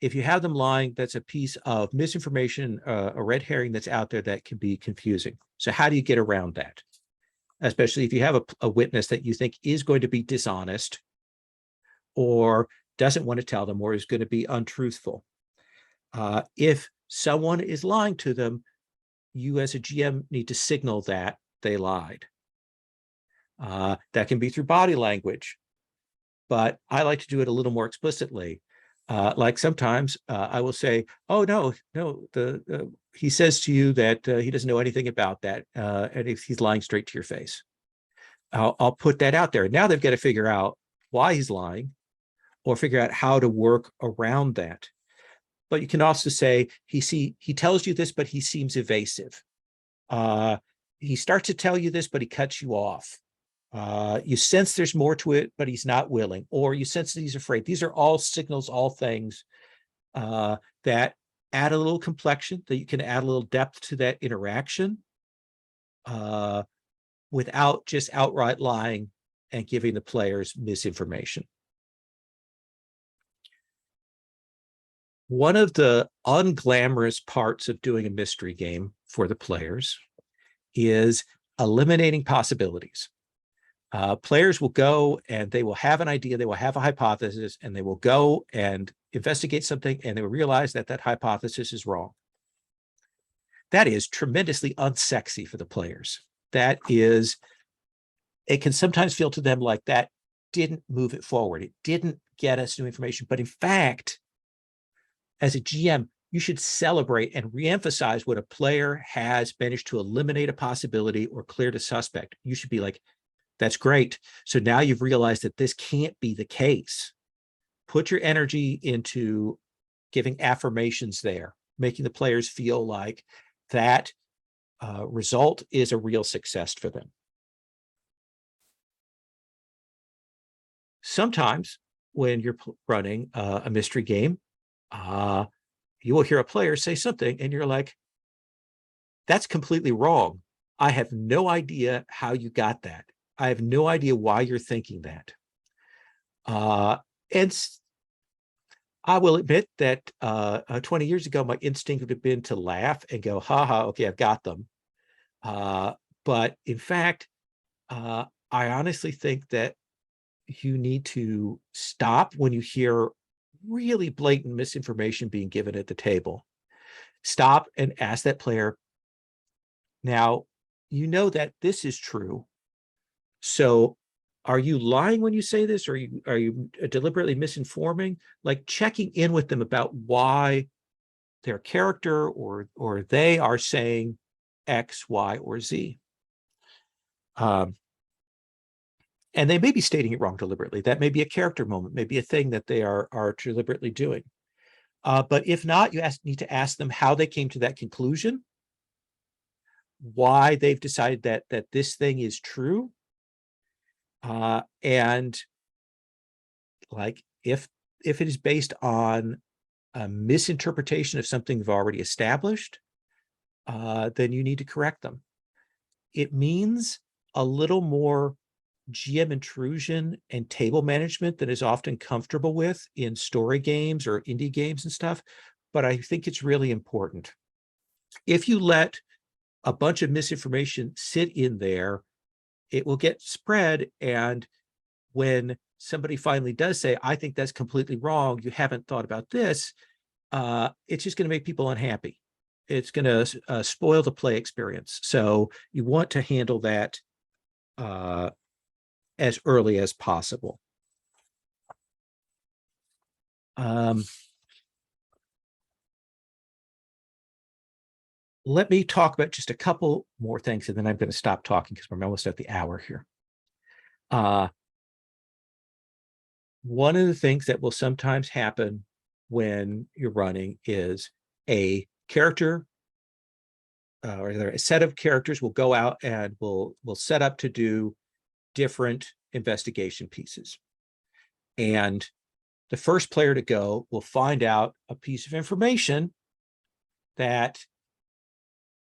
if you have them lying, that's a piece of misinformation, a red herring that's out there that can be confusing. So how do you get around that? Especially if you have a witness that you think is going to be dishonest or doesn't want to tell them or is going to be untruthful. If someone is lying to them, you as a GM need to signal that they lied. That can be through body language, but I like to do it a little more explicitly. Like sometimes I will say, oh, no, he says to you that he doesn't know anything about that, and if he's lying straight to your face. I'll put that out there. Now they've got to figure out why he's lying or figure out how to work around that. But you can also say he tells you this, but he seems evasive. He starts to tell you this, but he cuts you off. You sense there's more to it, but he's not willing, or you sense that he's afraid. These are all signals, all things that add a little complexion, that you can add a little depth to that interaction without just outright lying and giving the players misinformation. One of the unglamorous parts of doing a mystery game for the players is eliminating possibilities. Players will go and they will have an idea, they will have a hypothesis, and they will go and investigate something, and they will realize that that hypothesis is wrong. That is tremendously unsexy for the players. That is, it can sometimes feel to them like that didn't move it forward. It didn't get us new information. But in fact, as a GM, you should celebrate and reemphasize when a player has managed to eliminate a possibility or cleared a suspect. You should be like, that's great. So now you've realized that this can't be the case. Put your energy into giving affirmations there, making the players feel like that result is a real success for them. Sometimes when you're running a mystery game, you will hear a player say something and you're like, that's completely wrong. I have no idea how you got that. I have no idea why you're thinking that. And I will admit that 20 years ago, my instinct would have been to laugh and go, haha, okay, I've got them. But in fact, I honestly think that you need to stop when you hear really blatant misinformation being given at the table. Stop and ask that player, now, you know that this is true. So are you lying when you say this? Or are you deliberately misinforming? Like checking in with them about why their character or they are saying X, Y, or Z. And they may be stating it wrong deliberately. That may be a character moment, maybe a thing that they are deliberately doing. But if not, you need to ask them how they came to that conclusion, why they've decided that this thing is true. And like if it is based on a misinterpretation of something you've already established, then you need to correct them. It means a little more GM intrusion and table management that is often comfortable with in story games or indie games and stuff, but I think it's really important. If you let a bunch of misinformation sit in there, it will get spread, and when somebody finally does say, I think that's completely wrong, you haven't thought about this, it's just going to make people unhappy. It's going to spoil the play experience. So you want to handle that as early as possible. Let me talk about just a couple more things, and then I'm going to stop talking because we're almost at the hour here. One of the things that will sometimes happen when you're running is a character or a set of characters will go out and will set up to do different investigation pieces. And the first player to go will find out a piece of information that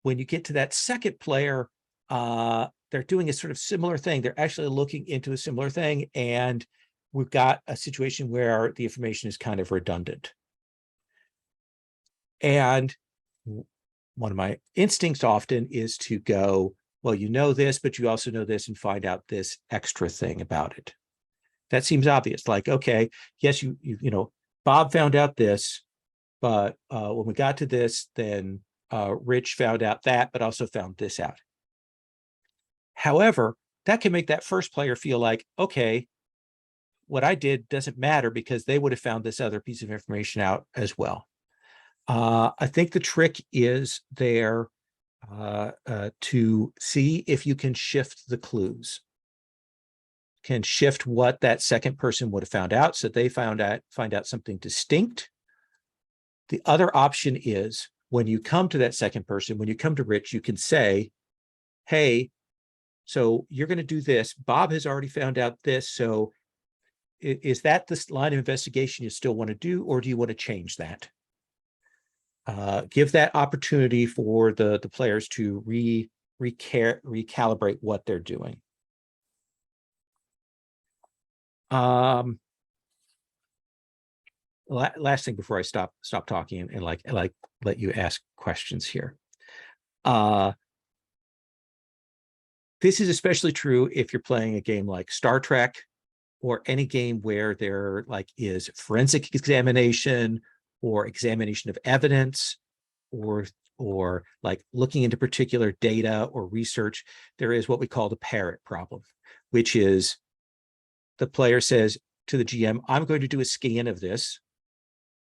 when you get to that second player, they're doing a sort of similar thing. They're actually looking into a similar thing, and we've got a situation where the information is kind of redundant. And one of my instincts often is to go, well, you know this, but you also know this, and find out this extra thing about it. That seems obvious. Like, okay, yes, you know, Bob found out this, but when we got to this, then Rich found out that, but also found this out. However, that can make that first player feel like, okay, what I did doesn't matter because they would have found this other piece of information out as well. I think the trick is there to see if you can shift the clues. can shift what that second person would have found out, so they find out something distinct. The other option is when you come to that second person, when you come to Rich, you can say, hey, so you're going to do this. Bob has already found out this. So is that this line of investigation you still want to do, or do you want to change that? Give that opportunity for the players to recalibrate what they're doing. Last thing before I stop talking and like let you ask questions here. This is especially true if you're playing a game like Star Trek, or any game where there like is forensic examination or examination of evidence, or like looking into particular data or research. There is what we call the parrot problem, which is the player says to the GM, I'm going to do a scan of this.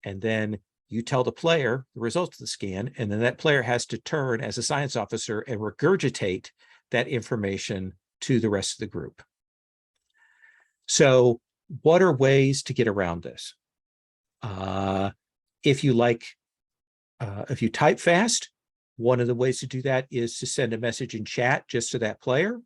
And then you tell the player the results of the scan, and then that player has to turn as a science officer and regurgitate that information to the rest of the group. So what are ways to get around this? If you type fast, one of the ways to do that is to send a message in chat just to that player.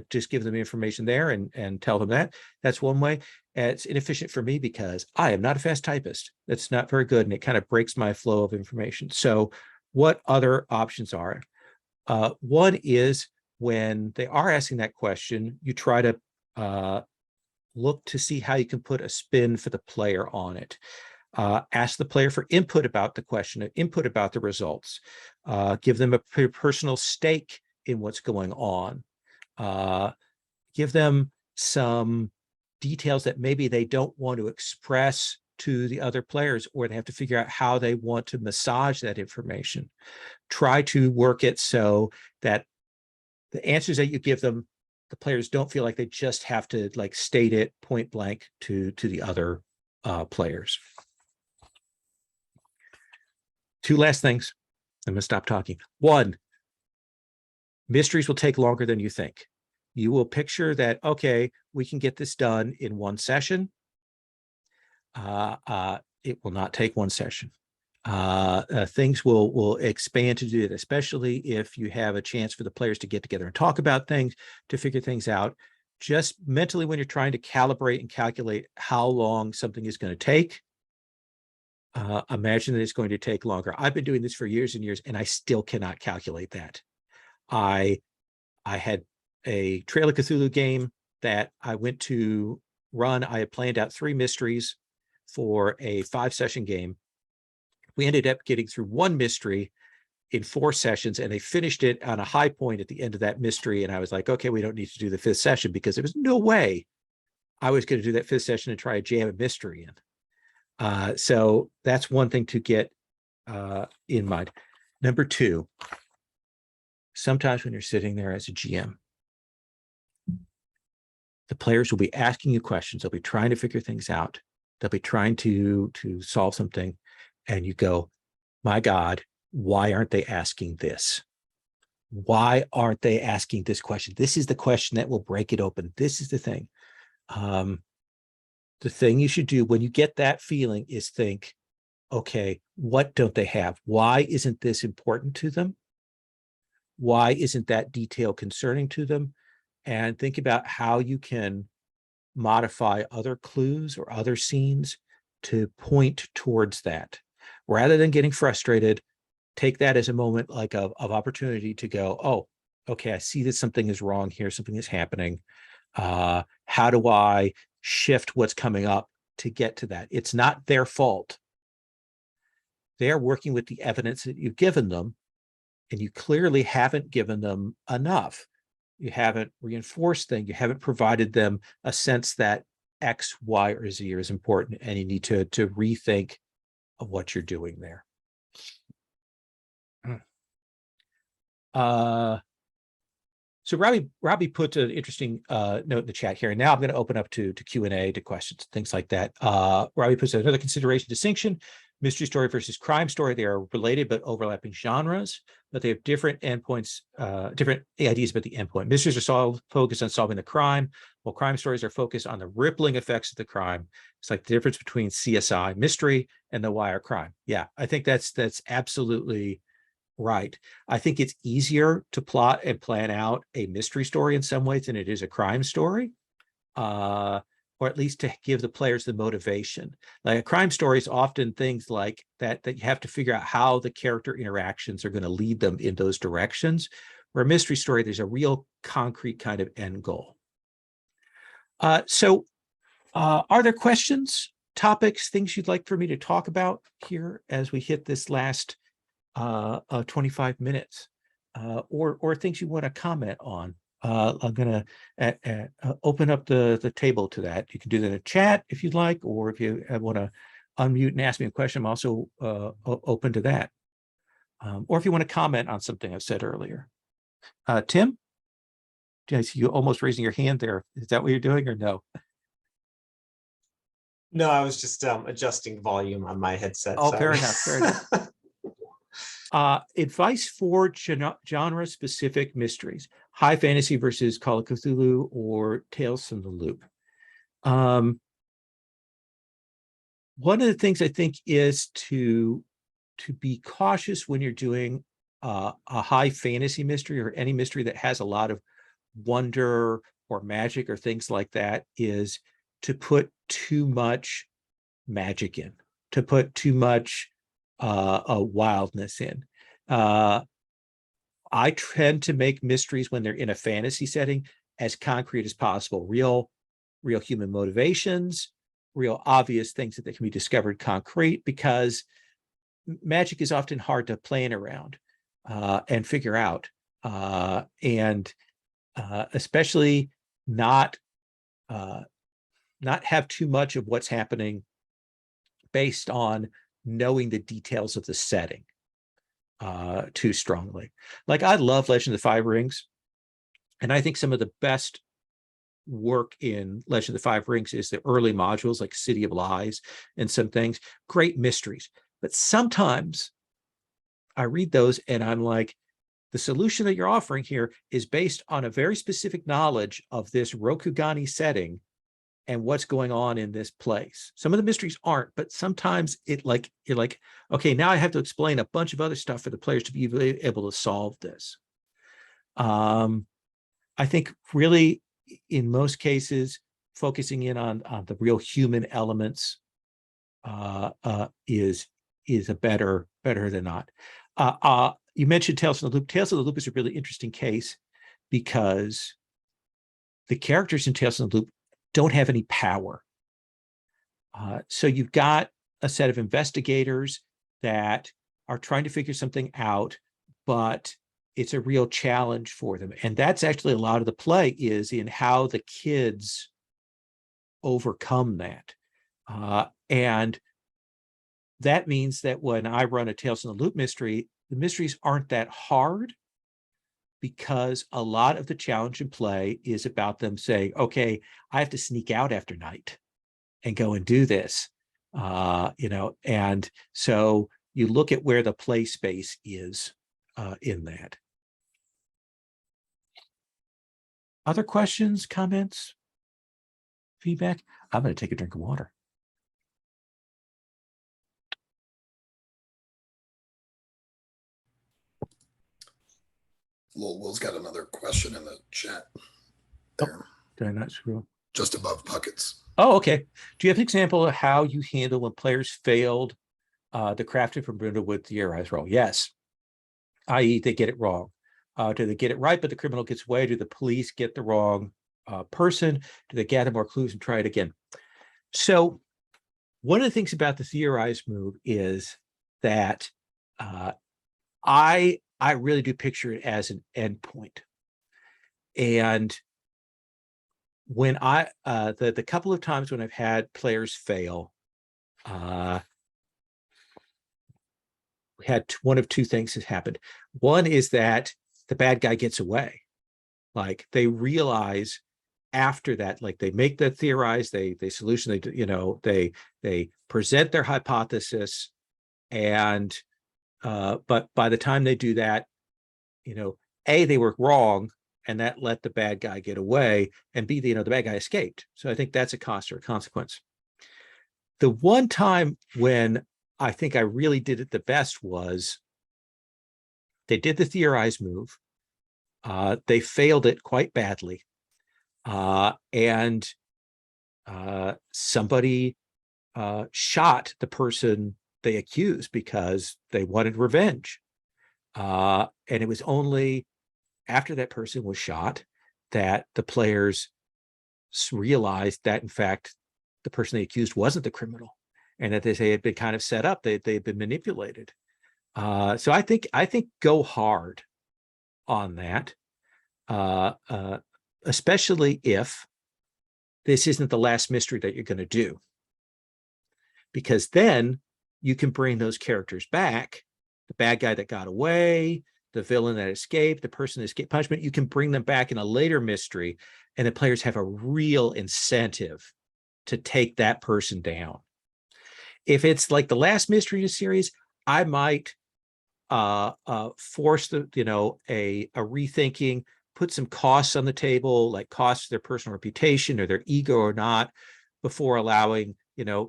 Just give them information there and tell them that. That's one way. It's inefficient for me because I am not a fast typist. That's not very good, and it kind of breaks my flow of information. So what other options are? One is when they are asking that question, you try to look to see how you can put a spin for the player on it. Ask the player for input about the question, input about the results. Give them a personal stake in what's going on. Give them some details that maybe they don't want to express to the other players, or they have to figure out how they want to massage that information. Try to work it so that the answers that you give them, the players don't feel like they just have to like state it point blank to the other players. Two last things. I'm going to stop talking. One, mysteries will take longer than you think. You will picture that, okay, we can get this done in one session. It will not take one session. Things will expand to do it, especially if you have a chance for the players to get together and talk about things, to figure things out. Just mentally, when you're trying to calibrate and calculate how long something is going to take, imagine that it's going to take longer. I've been doing this for years and years, and I still cannot calculate that. I had a Trail of Cthulhu game that I went to run. I had planned out 3 mysteries for a 5-session game. We ended up getting through one mystery in 4 sessions, and they finished it on a high point at the end of that mystery. And I was like, okay, we don't need to do the 5th session, because there was no way I was going to do that 5th session and try to jam a mystery in. So that's one thing to get in mind. Number 2, sometimes when you're sitting there as a GM, the players will be asking you questions. They'll be trying to figure things out. They'll be trying to solve something. And you go, my God, why aren't they asking this? Why aren't they asking this question? This is the question that will break it open. This is the thing. The thing you should do when you get that feeling is think, okay, what don't they have? Why isn't this important to them? Why isn't that detail concerning to them? And think about how you can modify other clues or other scenes to point towards that. Rather than getting frustrated, take that as a moment like of opportunity to go, oh, okay, I see that something is wrong here, something is happening. How do I shift what's coming up to get to that? It's not their fault. They're working with the evidence that you've given them, and you clearly haven't given them enough. You haven't reinforced things. You haven't provided them a sense that X, Y, or Z is important, and you need to rethink of what you're doing there. So Robbie put an interesting note in the chat here, and now I'm going to open up to Q&A, to questions, things like that. Robbie puts another consideration: distinction, mystery story versus crime story. They are related but overlapping genres. but they have different endpoints, different ideas about the endpoint. Mysteries are focused on solving the crime, while crime stories are focused on the rippling effects of the crime. It's like the difference between CSI mystery and the wire crime. Yeah, I think that's absolutely right. I think it's easier to plot and plan out a mystery story in some ways than it is a crime story, or at least to give the players the motivation. Like a crime story is often things like that you have to figure out how the character interactions are going to lead them in those directions. Where a mystery story, there's a real concrete kind of end goal. So are there questions, topics, things you'd like for me to talk about here as we hit this last 25 minutes, or things you want to comment on? I'm going to open up the table to that. You can do that in a chat if you'd like, or if you want to unmute and ask me a question, I'm also open to that. Or if you want to comment on something I said earlier. Tim, I see you almost raising your hand there. Is that what you're doing or no? No, I was just adjusting volume on my headset. Oh, Sorry. fair enough. Fair enough. Advice for genre-specific mysteries: high fantasy versus Call of Cthulhu or Tales from the Loop. One of the things I think is to be cautious when you're doing a high fantasy mystery or any mystery that has a lot of wonder or magic or things like that, is to put too much magic in, to put too much wildness in. I tend to make mysteries when they're in a fantasy setting as concrete as possible, real human motivations, real obvious things that can be discovered concrete, because magic is often hard to plan around and figure out, and especially not have too much of what's happening based on knowing the details of the setting too strongly. Like, I love Legend of the Five Rings, and I think some of the best work in Legend of the Five Rings is the early modules like City of Lies and some things, great mysteries. But sometimes I read those and I'm like, the solution that you're offering here is based on a very specific knowledge of this Rokugani setting and what's going on in this place. Some of the mysteries aren't, but sometimes you're like, okay, now I have to explain a bunch of other stuff for the players to be able to solve this. I think really, in most cases, focusing in on the real human elements is a better than not. You mentioned Tales from the Loop. Tales of the Loop is a really interesting case because the characters in Tales from the Loop don't have any power. So you've got a set of investigators that are trying to figure something out, but it's a real challenge for them. And that's actually a lot of the play, is in how the kids overcome that. And that means that when I run a Tales from the Loop mystery, the mysteries aren't that hard, because a lot of the challenge in play is about them saying, okay, I have to sneak out after night and go and do this, and so you look at where the play space is in that. Other questions, comments, feedback? I'm going to take a drink of water. Will's got another question in the chat there. Did I not screw up? Just above Puckett's. Oh, okay. Do you have an example of how you handle when players failed the crafted from Brindlewood theorized roll? Yes. I.e., they get it wrong. Do they get it right, but the criminal gets away? Do the police get the wrong person? Do they gather more clues and try it again? So one of the things about the theorized move is that I really do picture it as an endpoint. And when the couple of times when I've had players fail, we had one of two things has happened. One is that the bad guy gets away. Like, they realize after that, like, they make the theorize, they solution, they present their hypothesis, and but by the time they do that, A, they were wrong, and that let the bad guy get away, and B, the bad guy escaped. So I think that's a cost or a consequence. The one time when I think I really did it the best was they did the theorize move. They failed it quite badly. And somebody shot the person they accused because they wanted revenge. And it was only after that person was shot that the players realized that, in fact, the person they accused wasn't the criminal, and that they had been kind of set up. They had been manipulated. So I think go hard on that, especially if this isn't the last mystery that you're going to do, because then you can bring those characters back. The bad guy that got away, the villain that escaped, the person that escaped punishment, you can bring them back in a later mystery, and the players have a real incentive to take that person down. If it's like the last mystery in a series, I might force a rethinking, put some costs on the table, like costs to their personal reputation or their ego or not, before allowing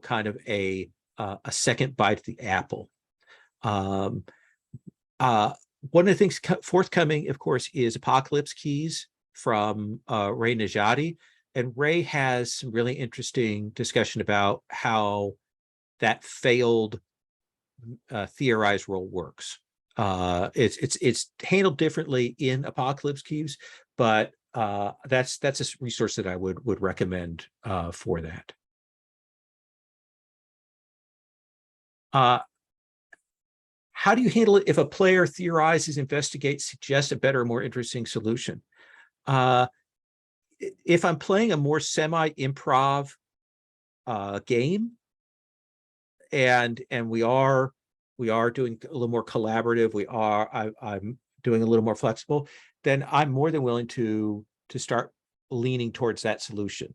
kind of a second bite at the apple. One of the things forthcoming, of course, is Apocalypse Keys from Ray Najati. And Ray has some really interesting discussion about how that failed theorized role works. It's handled differently in Apocalypse Keys, but that's a resource that I would recommend for that. How do you handle it if a player theorizes, investigates, suggests a better, more interesting solution? If I'm playing a more semi-improv game, and we are doing a little more collaborative, I'm doing a little more flexible, then I'm more than willing to start leaning towards that solution,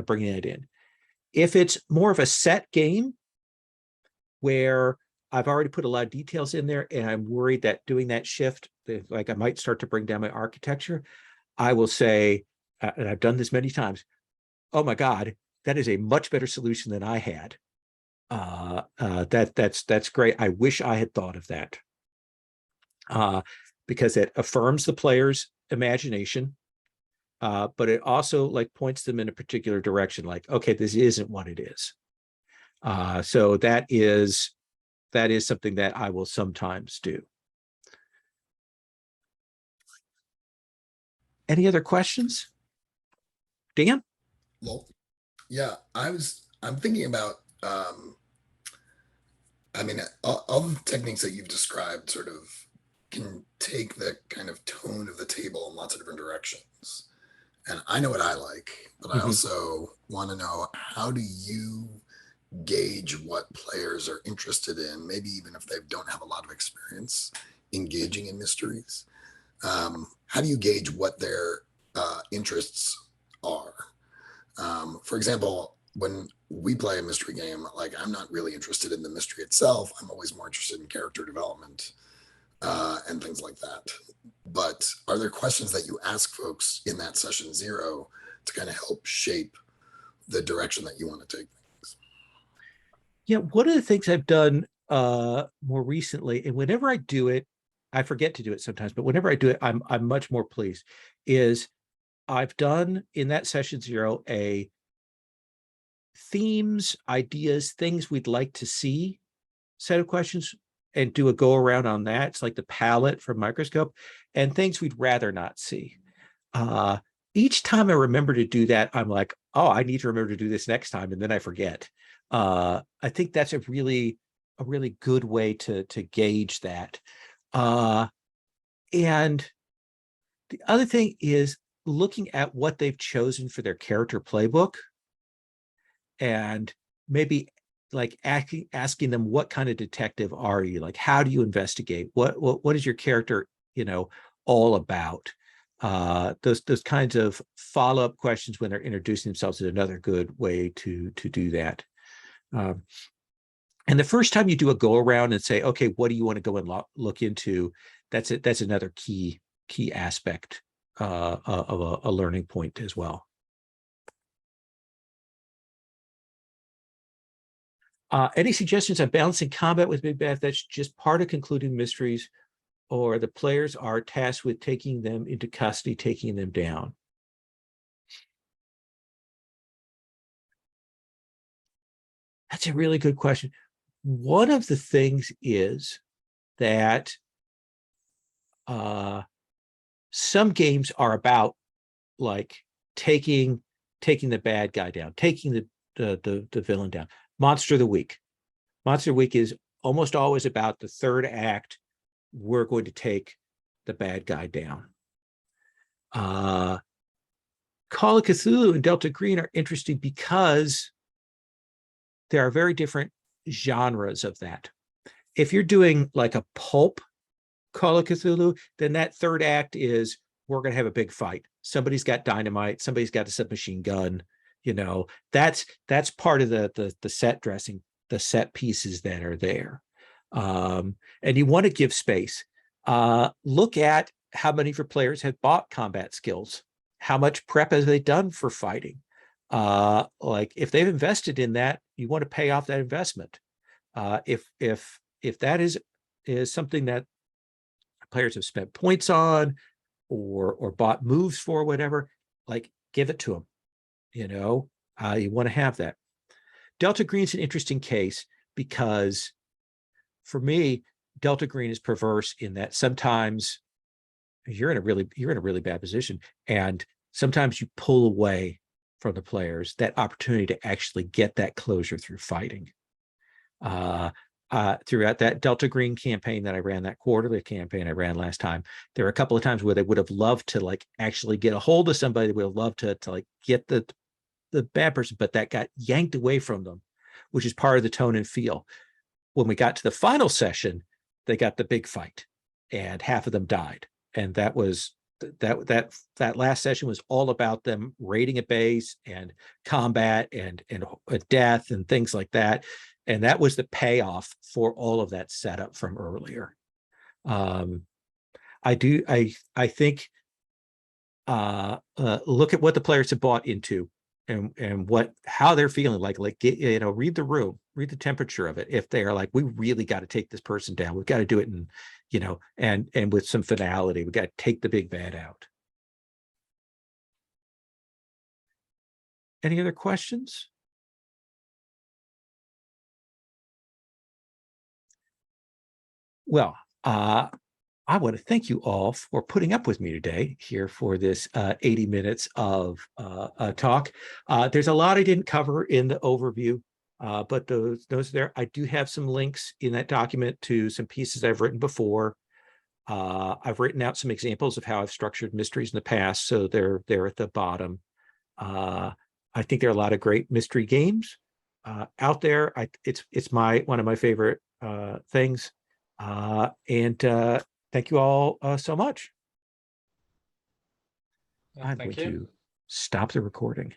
bringing it in. If it's more of a set game where I've already put a lot of details in there and I'm worried that doing that shift, like I might start to bring down my architecture, I will say, and I've done this many times, oh my God, that is a much better solution than I had. That's great. I wish I had thought of that, because it affirms the player's imagination, but it also like points them in a particular direction. Like, okay, this isn't what it is. So that is something that I will sometimes do. Any other questions, Dan? Well, yeah, I'm thinking about, I mean, all the techniques that you've described sort of can take the kind of tone of the table in lots of different directions. And I know what I like, but I also want to know, how do you gauge what players are interested in, maybe even if they don't have a lot of experience engaging in mysteries? How do you gauge what their interests are? For example, when we play a mystery game, like, I'm not really interested in the mystery itself. I'm always more interested in character development and things like that. But are there questions that you ask folks in that session 0 to kind of help shape the direction that you want to take things? Yeah, one of the things I've done more recently, and whenever I do it, I forget to do it sometimes, but whenever I do it, I'm much more pleased, is I've done in that session 0 a themes, ideas, things we'd like to see set of questions, and do a go around on that. It's like the palette from Microscope, and things we'd rather not see. Each time I remember to do that, I'm like, oh, I need to remember to do this next time, and then I forget. I think that's a really good way to gauge that. And the other thing is looking at what they've chosen for their character playbook, and maybe like asking them, what kind of detective are you? Like, how do you investigate? What is your character, all about? Those kinds of follow-up questions when they're introducing themselves is another good way to do that. And the first time you do a go around and say, okay, what do you want to go and look into? that's it. That's another key aspect of a learning point as well. Any suggestions on balancing combat with big bad? That's just part of concluding mysteries, or the players are tasked with taking them into custody, taking them down? That's a really good question. One of the things is that some games are about like taking the bad guy down, taking the villain down. Monster of the Week. Monster of the Week is almost always about the third act. We're going to take the bad guy down. Call of Cthulhu and Delta Green are interesting because there are very different genres of that. If you're doing like a pulp Call of Cthulhu, then that third act is we're going to have a big fight. Somebody's got dynamite. Somebody's got a submachine gun. You know, that's part of the set dressing, the set pieces that are there. And you want to give space. Look at how many of your players have bought combat skills. How much prep have they done for fighting? Like if they've invested in that, you want to pay off that investment. If that is something that players have spent points on or bought moves for, whatever, like give it to them. You know, you want to have that. Delta Green's an interesting case because for me, Delta Green is perverse in that sometimes you're in a really bad position, and sometimes you pull away from the players that opportunity to actually get that closure through fighting. Throughout that Delta Green campaign that I ran, that quarterly campaign I ran last time, there were a couple of times where they would have loved to like actually get a hold of somebody. They would have loved to like get the bad person, but that got yanked away from them, which is part of the tone and feel. When we got to the final session, they got the big fight, and half of them died, and that was that last session was all about them raiding a base and combat and death and things like that. And that was the payoff for all of that setup from earlier. I think look at what the players have bought into and how they're feeling, like read the room, read the temperature of it. If they are like, we really got to take this person down, we've got to do it in, and with some finality, we got to take the big bad out. Any other questions? Well, I want to thank you all for putting up with me today here for this 80 minutes of talk. There's a lot I didn't cover in the overview, but those there, I do have some links in that document to some pieces I've written before. I've written out some examples of how I've structured mysteries in the past, so they're at the bottom. I think there are a lot of great mystery games out there. It's one of my favorite things. Thank you all so much. Yeah, I'm thank going you. to stop the recording.